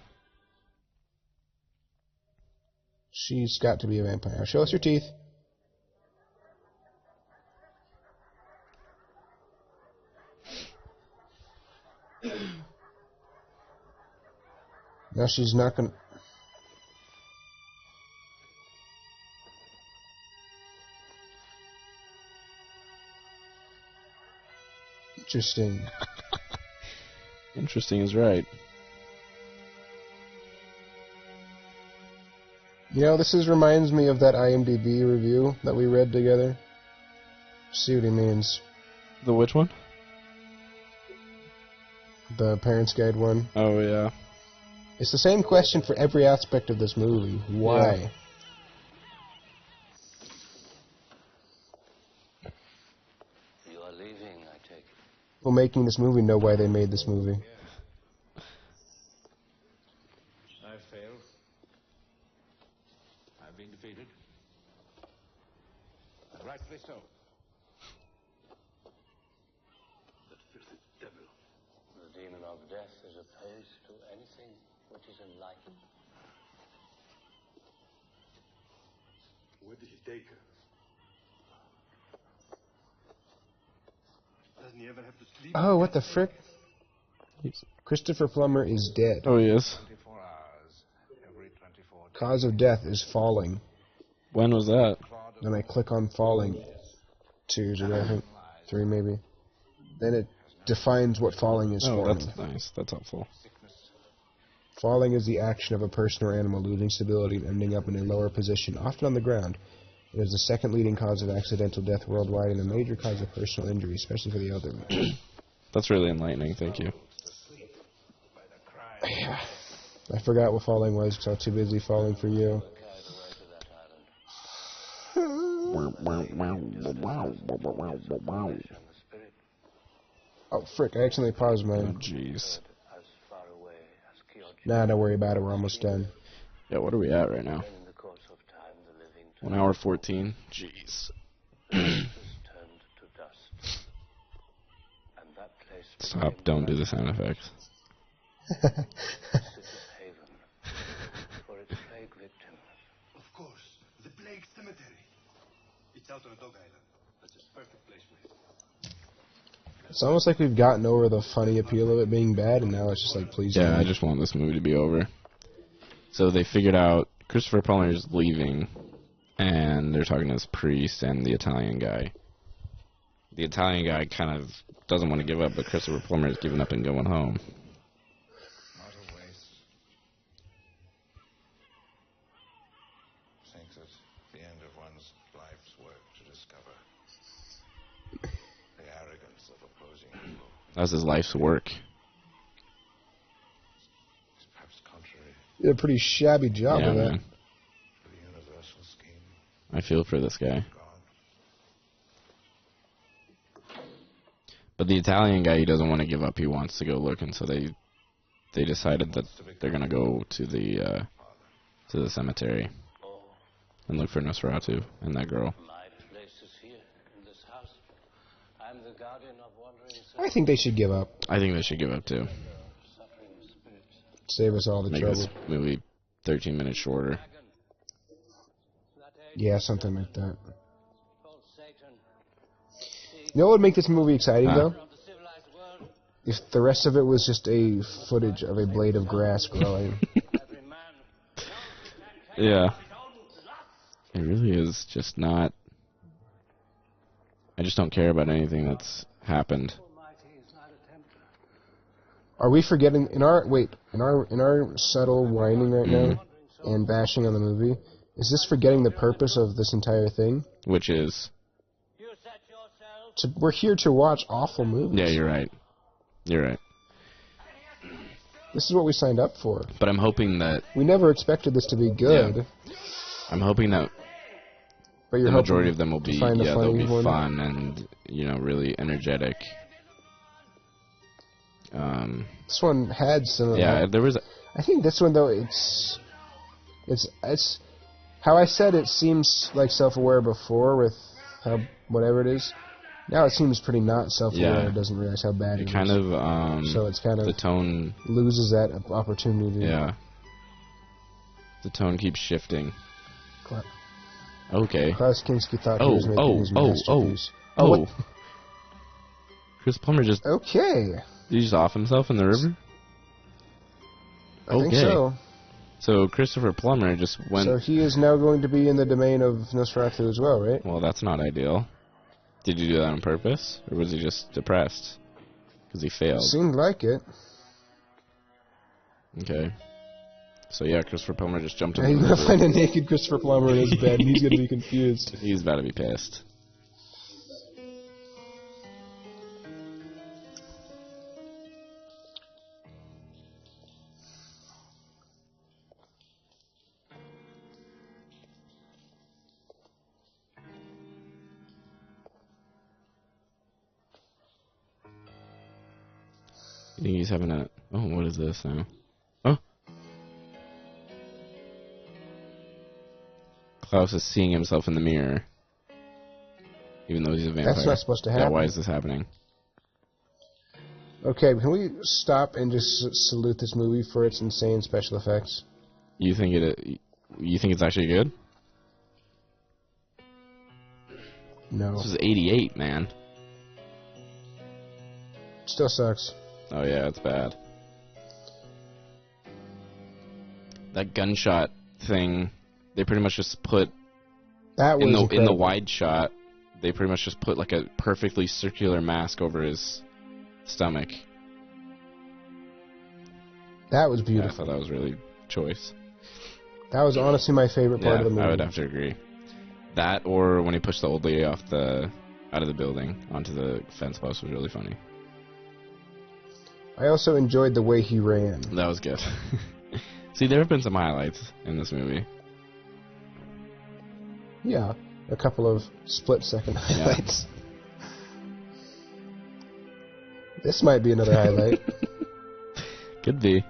She's got to be a vampire. Show us your teeth. Now she's not gonna... Interesting. Interesting is right. You know, reminds me of that IMDb review that we read together. See what he means. The which one? The Parents' Guide one. Oh, yeah. It's the same question for every aspect of this movie. Why? Yeah. You are leaving, I take it. People making this movie know why they made this movie. I failed. I've been defeated. And rightfully so. That filthy devil. The demon of death is opposed to anything which is enlightened. Where did he take her? Doesn't he ever have to sleep? Oh, what the frick? Christopher Plummer is dead. Oh, he is? 24 hours. Every 24 days. Cause of death is falling. When was that? Then I click on falling. 2 today, I think. 3 maybe. Then it defines what falling is Oh, for that's me. nice. That's helpful. Falling is the action of a person or animal losing stability and ending up in a lower position, often on the ground. It is the second leading cause of accidental death worldwide and a major cause of personal injury, especially for the elderly. That's really enlightening. Thank you. Yeah. I forgot what falling was because I was too busy falling for you. Oh, frick, I accidentally paused Oh, mine. jeez. Nah, don't worry about it, we're almost done. Yeah, what are we at right now? 1 hour 14. Jeez. Stop. Don't do the sound effects. Of course. The plague cemetery. It's out on a dog island. That's a perfect place for it. It's almost like we've gotten over the funny appeal of it being bad, and now it's just like, please Yeah, don't. I just want this movie to be over. So they figured out Christopher Plummer is leaving, and they're talking to this priest and the Italian guy. The Italian guy kind of doesn't want to give up, but Christopher Plummer is giving up and going home. Not a waste. Think that the end of one's life's work to discover the arrogance of opposing evil That's his life's work. is perhaps contrary You did a pretty shabby job Yeah, of that. man. to the universal scheme I feel for this guy. of God. But the Italian guy, he doesn't want to give up. He wants to go looking, so they decided that they're gonna go to the cemetery and look for Nosferatu and that girl. My place is here, in this house. I'm the guardian of wandering I think they should give up. I think they should give up too. suffering spirits. Save us all the Make trouble. this movie 13 minutes shorter. Yeah, something like that. Called Satan. You know what would make this movie exciting, Huh? though? Of the civilized world, If the rest of it was just a footage of a blade of grass growing. every man knows he can Yeah. his own lust. It really is just not... I just don't care about anything that's happened. Are we forgetting in our subtle whining right now and bashing on the movie? Is this forgetting the purpose of this entire thing? Which is? We're here to watch awful movies. Yeah, you're right. You're right. This is what we signed up for. But I'm hoping that... We never expected this to be good. Yeah. I'm hoping that the majority of them will be, they'll be fun and, really energetic. This one had some... Yeah, there was... I think this one, though, it's... How I said it seems like self-aware before with how... whatever it is. Now it seems pretty not self-aware. Yeah. It doesn't realize how bad it is. Kind of, so it's kind of... The tone... loses that opportunity. Yeah. The tone keeps shifting. Cla Okay. Klaus Kinski thought he was making his masterpiece. Oh. Chris Plummer just... Okay. Did he just off himself in the river? I think so. So Christopher Plummer just went... So he is now going to be in the domain of Nosferatu as well, right? Well, that's not ideal. Did you do that on purpose? Or was he just depressed? Because he failed. Seemed like it. Okay. So yeah, Christopher Plummer just jumped in He's the going river. to find a naked Christopher Plummer in his bed, and he's going to be confused. He's about to be pissed. You think he's having a... Oh, what is this now? Oh! Klaus is seeing himself in the mirror. Even though he's a vampire. That's not supposed to happen. Yeah, why is this happening? Okay, can we stop and just salute this movie for its insane special effects? You think it's actually good? No. This was 88, man. Still sucks. Oh yeah, it's bad. That gunshot thing, they pretty much just put that was in the wide shot. They pretty much just put like a perfectly circular mask over his stomach. That was beautiful. Yeah, I thought that was really choice. That was honestly my favorite part of the movie. I would have to agree. That or when he pushed the old lady out of the building onto the fence post was really funny. I also enjoyed the way he ran. That was good. See, there have been some highlights in this movie. Yeah, a couple of split-second highlights. Yeah. This might be another highlight. Could be.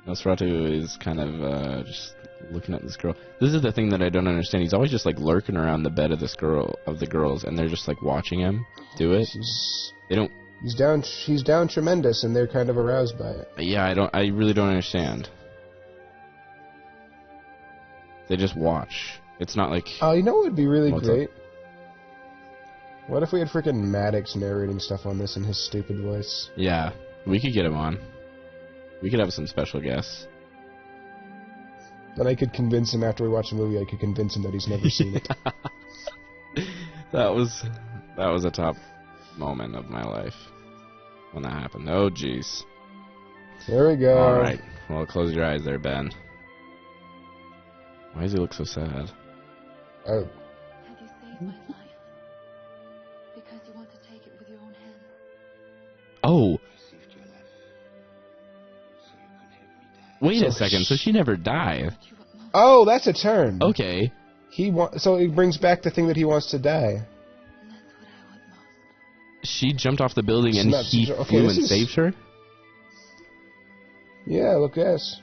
Nosferatu is kind of just looking at this girl. This is the thing that I don't understand. He's always just like lurking around the bed of the girls, and they're just like watching him do it. They don't. He's down tremendous, and they're kind of aroused by it. Yeah, I really don't understand. They just watch. It's not like... Oh, you know what would be really great? What if we had freaking Maddox narrating stuff on this in his stupid voice? Yeah, we could get him on. We could have some special guests. Then I could convince him after we watch the movie, I could convince him that he's never seen it. That was a top moment of my life when that happened. Oh, jeez. There we go. All right. Well, close your eyes there, Ben. Why does he look so sad? Oh. Have you saved my life? Because you want to take it with your own hands. Oh. Wait a second. So she never died. Oh, that's a turn. Okay. So it brings back the thing that he wants to die. She jumped off the building and he flew and saved her? Yeah, look, yes.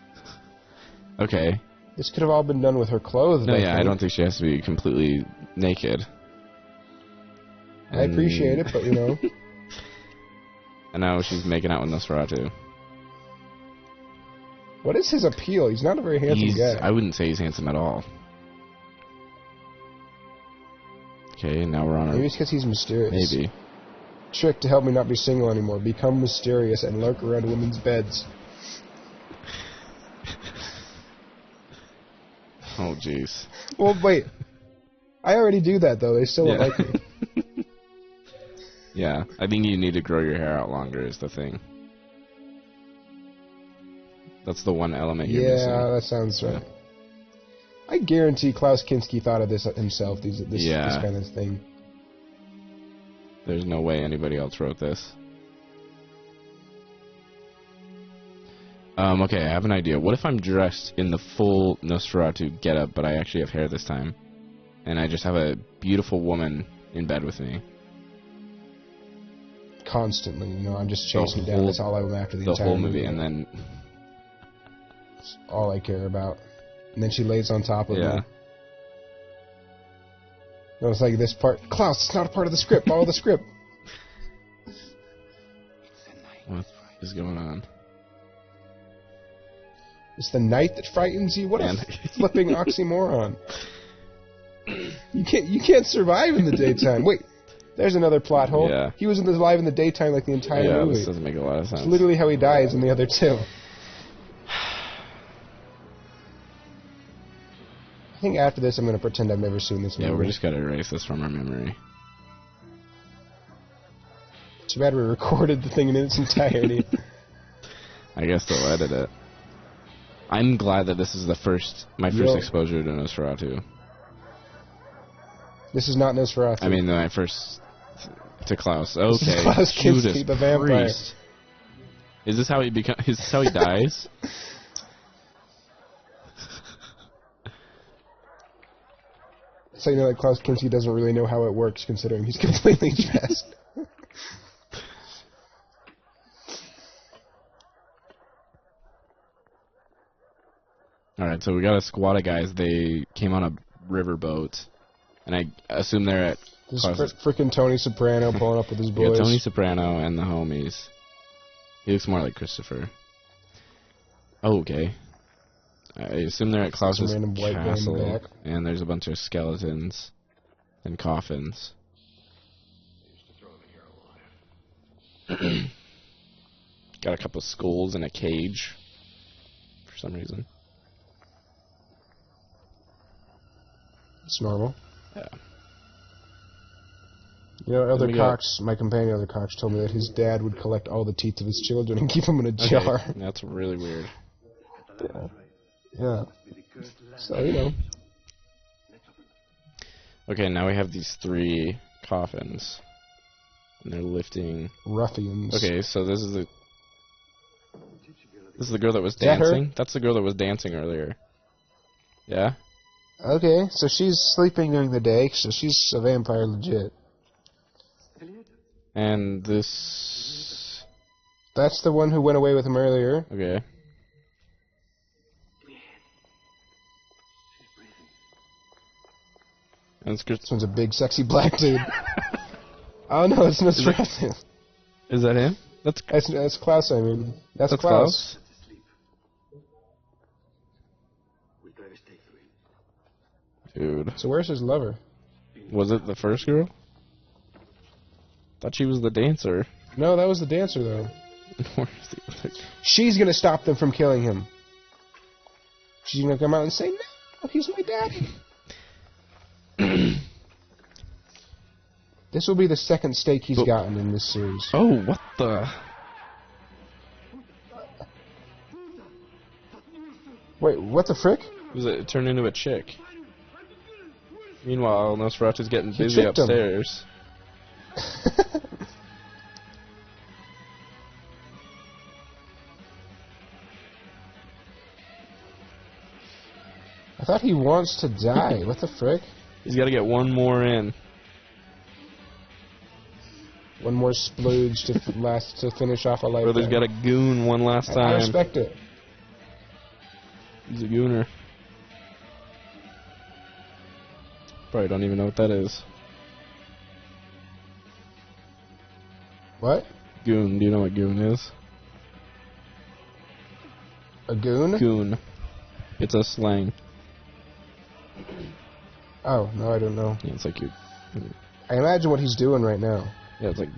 Okay. This could have all been done with her clothes. No, I don't think she has to be completely naked. I appreciate it, but you know. And now she's making out with Nosferatu. What is his appeal? He's not a very handsome guy. I wouldn't say he's handsome at all. Okay, now we're on Maybe it's because he's mysterious. Maybe. Trick to help me not be single anymore. Become mysterious and lurk around women's beds. Oh, jeez. Well, wait. I already do that, though. They still won't like me. Yeah, I think you need to grow your hair out longer is the thing. That's the one element you're missing. Yeah, that sounds right. I guarantee Klaus Kinski thought of this himself, this kind of thing. There's no way anybody else wrote this. Okay, I have an idea. What if I'm dressed in the full Nosferatu getup, but I actually have hair this time? And I just have a beautiful woman in bed with me. Constantly, I'm just chasing down. That's all I'm after the entire whole movie. And then... That's all I care about. And then she lays on top of me. No, it's like this part. Klaus, it's not a part of the script. Follow the script. What is going on? It's the night that frightens you? What a flipping oxymoron. You can't survive in the daytime. Wait, there's another plot hole. Yeah. He was alive in the daytime like the entire movie. Yeah, this doesn't make a lot of sense. It's literally how he dies in the other two. I think after this I'm going to pretend I've never seen this movie. Yeah, we're just going to erase this from our memory. Too bad we recorded the thing in its entirety. I guess they'll edit it. I'm glad that this is my first exposure to Nosferatu. This is not Nosferatu. I mean, my first to Klaus. Okay, this is Klaus Kinski, the vampire. Priest. Is this how he Is this how he dies? So you know that Klaus Kinski doesn't really know how it works, considering he's completely dressed. Alright, so we got a squad of guys. They came on a riverboat. And I assume they're at... This frickin' Tony Soprano pulling up with his boys. Yeah, Tony Soprano and the homies. He looks more like Christopher. Oh, okay. I assume they're at Klaus's castle. And there's a bunch of skeletons and coffins. Got a couple of skulls in a cage. For some reason. It's normal. Yeah. You know, my companion Other Cox told me that his dad would collect all the teeth of his children and keep them in a jar. That's really weird. Yeah. So, you know. Okay, now we have these 3 coffins. And they're lifting... Ruffians. Okay, so this is the girl that was dancing? That's the girl that was dancing earlier. Yeah? Okay, so she's sleeping during the day, so she's a vampire legit. And this... That's the one who went away with him earlier. Okay. And this one's a big, sexy black dude. Oh no, it's Nosferatu. Is that him? That's Klaus, I mean. That's Klaus. Dude. So where's his lover? Was it the first girl? Thought she was the dancer. No, that was the dancer, though. Where's the other? She's gonna stop them from killing him. She's gonna come out and say, "No, he's my daddy." This will be the second stake he's gotten in this series. Oh, what the? Wait, what the frick? It turned into a chick. Meanwhile, Nosferatu's getting busy upstairs. I thought he wants to die. What the frick? He's got to get one more in. One more splooge to finish off a lifetime. Brother's got a goon one last time. I respect it. He's a gooner. Probably don't even know what that is. What? Goon. Do you know what goon is? A goon? Goon. It's a slang. Oh, no, I don't know. Yeah, it's like you. I imagine what he's doing right now. Yeah, it's like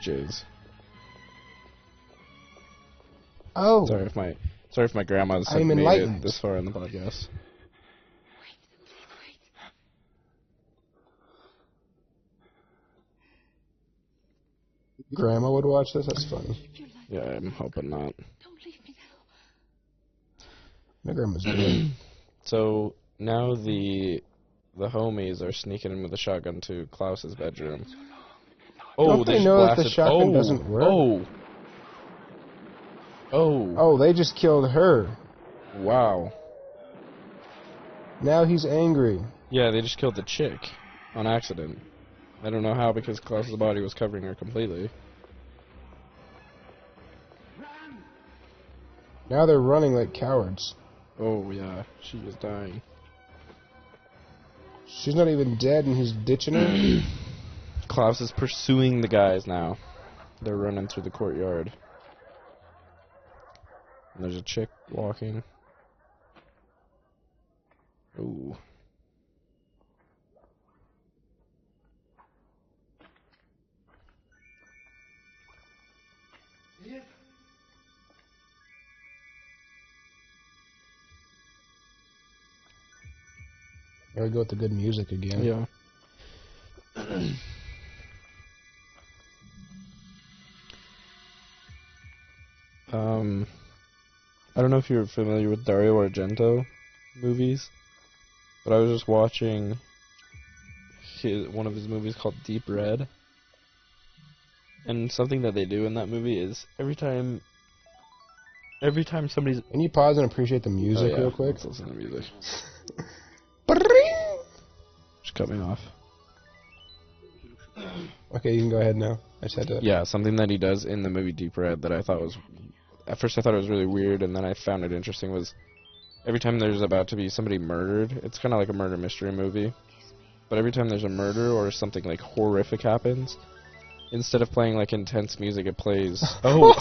jizz. Oh. Sorry if my grandma's made it this far in the podcast. Grandma would watch this? That's funny. Yeah, I'm hoping not. Don't leave me now. My grandma's good. So now the homies are sneaking in with a shotgun to Klaus's bedroom. Oh, Don't they just know that the blasted. shotgun doesn't work? Oh, they just killed her. wow. Now he's angry. Yeah, they just killed the chick on accident. I don't know how, because Klaus's body was covering her completely. Now they're running like cowards. Oh, yeah, she is dying. She's not even dead and he's ditching her? Klaus is pursuing the guys now. They're running through the courtyard. And there's a chick walking. Ooh. There we go with the good music again. Yeah. I don't know if you're familiar with Dario Argento movies, but I was just watching one of his movies called Deep Red, and something that they do in that movie is every time somebody's... Can you pause and appreciate the music real quick? Let's listen to music. Just cut me off. Okay, you can go ahead now. I just had to... Yeah, something that he does in the movie Deep Red that I thought was... At first I thought it was really weird, and then I found it interesting, was every time there's about to be somebody murdered, it's kind of like a murder mystery movie, but every time there's a murder or something like horrific happens, instead of playing like intense music, it plays... Oh!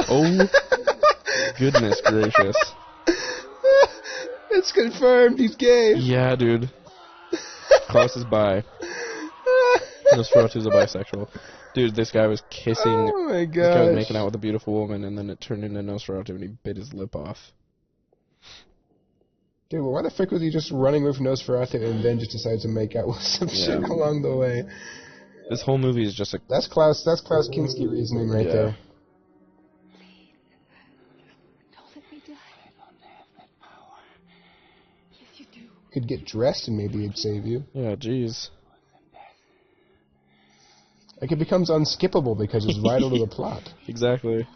Oh! Goodness gracious. It's confirmed, he's gay. Yeah, dude. Klaus is bi. Nosferatu's a bisexual. Dude, this guy was kissing... Oh my This guy was gosh. making out with a beautiful woman, and then it turned into Nosferatu, and he bit his lip off. Dude, well, why the frick was he just running with Nosferatu and then just decides to make out with some shit along the way? This whole movie is just a... That's Klaus Kinski reasoning right there. Don't let me die. I don't have that power. Yes, you do. Could get dressed and maybe it'd save you. Yeah, jeez. Like, it becomes unskippable because it's vital to the plot. Exactly.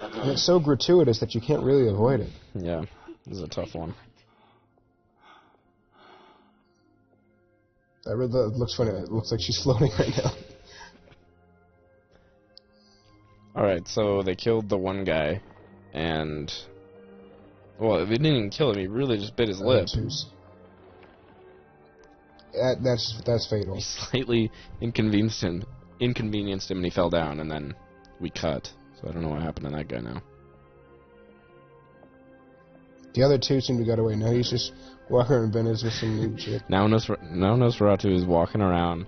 And it's so gratuitous that you can't really avoid it. Yeah, this is a tough one. That looks funny. It looks like she's floating right now. Alright, so they killed the one guy, and... Well, they didn't even kill him, he really just bit his lip. That's fatal. He slightly inconvenienced him, and he fell down, and then we cut. So I don't know what happened to that guy now. The other two seem to got away. Now he's just walking around Venice with some new chick. Now Nosferatu is walking around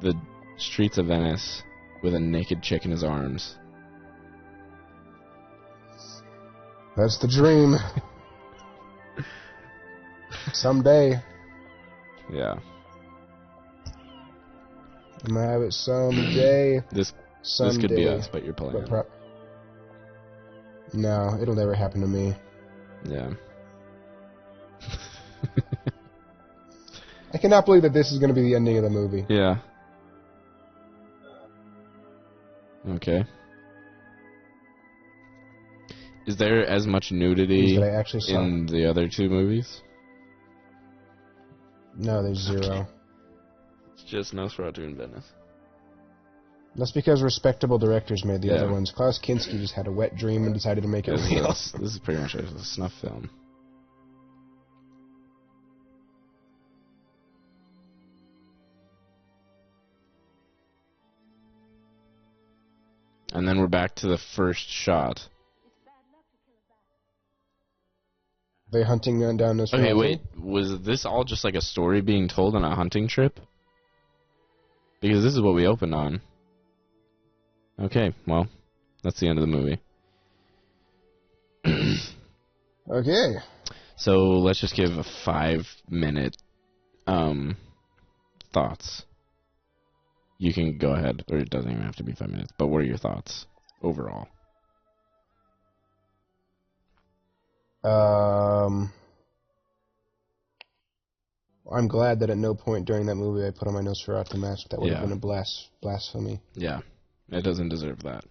the streets of Venice with a naked chick in his arms. That's the dream. Someday. Yeah. I'm gonna have it someday. This could be us, but you're playing it. No, it'll never happen to me. Yeah. I cannot believe that this is going to be the ending of the movie. Yeah. Okay. Is there as much nudity That I actually saw. in the other two movies? No, there's zero. It's just Nosferatu in Venice. That's because respectable directors made the Yeah. other ones. Klaus Kinski just had a wet dream and decided to make it real. This is pretty much a snuff film. And then we're back to the first shot. They hunting down Nosferatu? Okay, wait. Was this all just like a story being told on a hunting trip? Because this is what we opened on. Okay, well, that's the end of the movie. Okay. So let's just give a 5-minute thoughts. You can go ahead, or it doesn't even have to be 5 minutes. But what are your thoughts overall? I'm glad that at no point during that movie I put on my Nosferatu mask. That would have been a blasphemy. Yeah, it doesn't deserve that.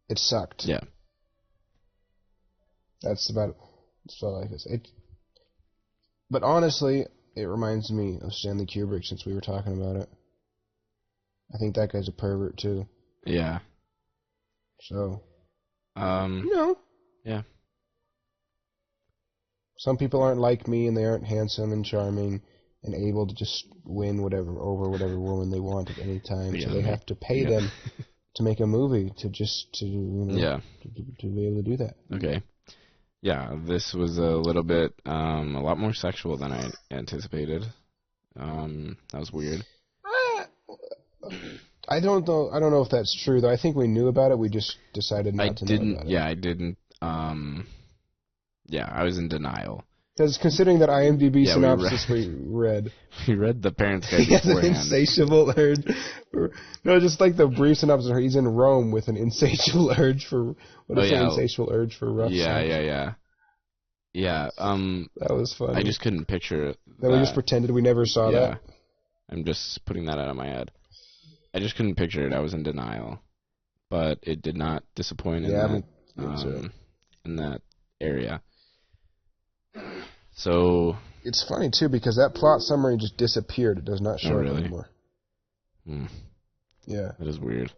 It sucked. Yeah. That's all I can say. But honestly, it reminds me of Stanley Kubrick since we were talking about it. I think that guy's a pervert too. Yeah. So. Yeah. Some people aren't like me, and they aren't handsome and charming and able to just win over whatever woman they want at any time. Yeah, so they have to pay them to make a movie to be able to do that. Okay. Yeah, this was a little bit, a lot more sexual than I anticipated. That was weird. I don't know if that's true, though. I think we knew about it. We just decided not to know about it. Yeah, I didn't. Yeah, I was in denial. Because considering that IMDb synopsis we read. We read the parents' guide He has an beforehand. insatiable urge. No, just like the brief synopsis. He's in Rome with an insatiable urge for... What is an insatiable urge for rough sex? Yeah, that was funny. I just couldn't picture that. We just pretended we never saw that? I'm just putting that out of my head. I just couldn't picture it. I was in denial. But it did not disappoint in that area. So... It's funny, too, because that plot summary just disappeared. It does not show up anymore. Yeah. That is weird.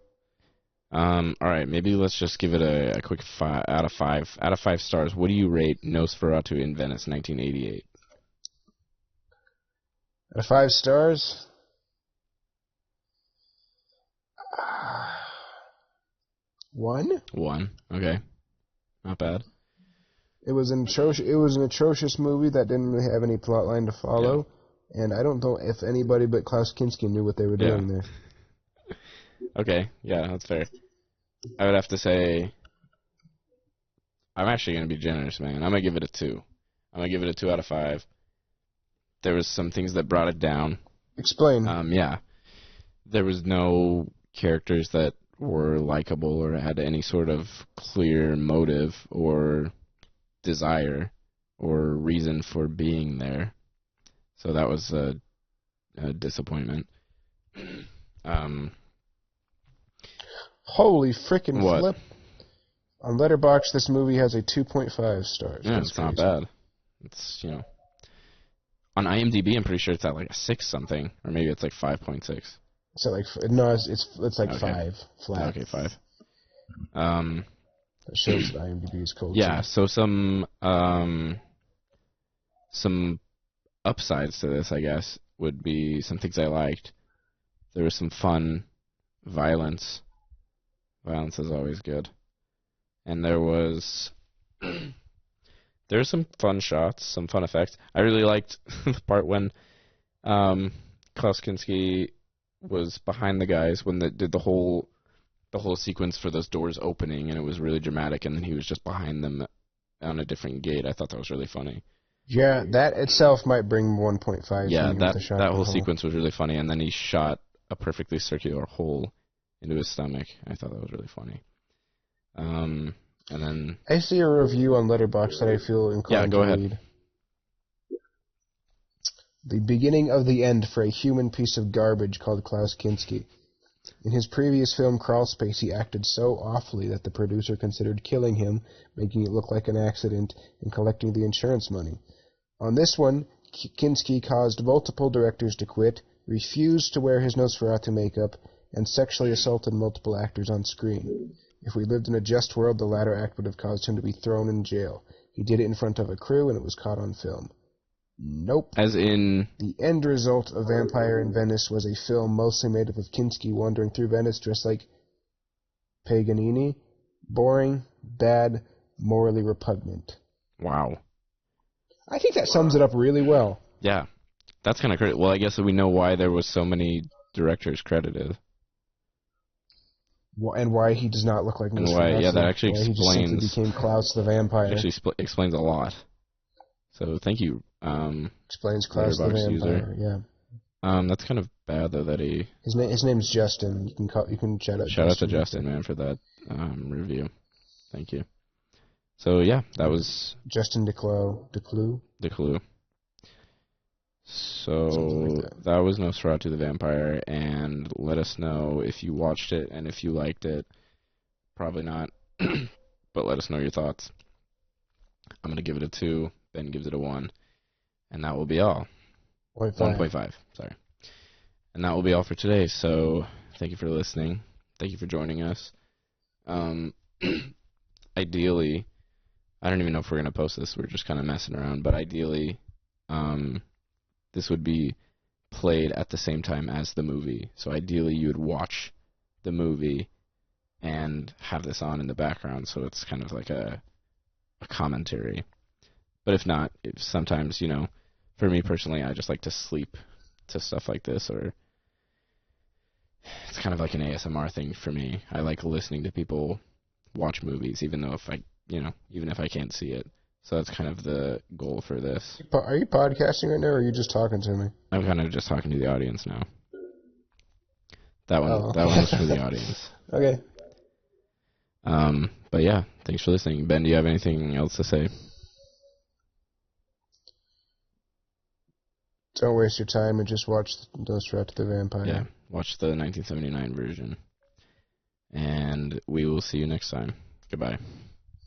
Alright, maybe let's just give it a quick 5 out of 5. Out of 5 stars, what do you rate Nosferatu in Venice, 1988? Out of 5 stars? 1? 1, okay. Not bad. It was an atrocious movie that didn't really have any plot line to follow, and I don't know if anybody but Klaus Kinski knew what they were doing there. Okay, yeah, that's fair. I would have to say, I'm actually going to be generous, man. I'm going to give it a 2. I'm going to give it a 2 out of 5. There was some things that brought it down. Explain. Yeah. There was no characters that were likable or had any sort of clear motive or desire or reason for being there. So that was a disappointment. Holy frickin' flip. On Letterboxd, this movie has a 2.5 stars. Yeah, it's not bad. It's, on IMDb, I'm pretty sure it's at like a 6 something, or maybe it's like 5.6. So like it's like 5 flat. Okay, 5. That shows that IMDb is cold. Yeah, so some upsides to this, I guess, would be some things I liked. There was some fun violence. Violence is always good. And there were some fun shots, some fun effects. I really liked the part when Klaus Kinski was behind the guys when they did the whole sequence for those doors opening, and it was really dramatic, and then he was just behind them on a different gate. I thought that was really funny. Yeah, that itself might bring 1.5. Yeah, that whole sequence was really funny, and then he shot a perfectly circular hole into his stomach. I thought that was really funny. And then I see a review on Letterboxd that I feel inclined to read. The beginning of the end for a human piece of garbage called Klaus Kinski. In his previous film Crawl Space, he acted so awfully that the producer considered killing him, making it look like an accident, and collecting the insurance money. On this one, Kinski caused multiple directors to quit, refused to wear his Nosferatu makeup, and sexually assaulted multiple actors on screen. If we lived in a just world, the latter act would have caused him to be thrown in jail. He did it in front of a crew, and it was caught on film. Nope. As in... The end result of Vampire in Venice was a film mostly made up of Kinski wandering through Venice dressed like Paganini. Boring, bad, morally repugnant. Wow. I think that sums it up really well. Yeah. That's kind of crazy. Well, I guess we know why there was so many directors credited. And why he does not look like Nosferatu. That actually explains... He just simply became Klaus the Vampire. Actually explains a lot. So thank you. Explains Klaus the Letterboxd Vampire. user. Yeah. That's kind of bad though that he. His name's Justin. You can shout out. Shout out to Justin, man, for that review. Thank you. So yeah, that was Justin Declue. Declue. So like that was Nosferatu the Vampire, and let us know if you watched it and if you liked it. Probably not, but let us know your thoughts. I'm gonna give it a 2. Ben gives it a 1, and that will be all. 1.5. Sorry. And that will be all for today. So thank you for listening. Thank you for joining us. Ideally, I don't even know if we're gonna post this. We're just kind of messing around, but ideally, this would be played at the same time as the movie. So ideally, you would watch the movie and have this on in the background, so it's kind of like a commentary. But if not, sometimes, for me personally, I just like to sleep to stuff like this, or it's kind of like an ASMR thing for me. I like listening to people watch movies, even if I can't see it. So that's kind of the goal for this. Are you podcasting right now, or are you just talking to me? I'm kind of just talking to the audience now. That one's for the audience. Okay. But yeah, thanks for listening. Ben, do you have anything else to say? Don't waste your time and just watch Nosferatu the Vampire. Yeah, watch the 1979 version. And we will see you next time. Goodbye.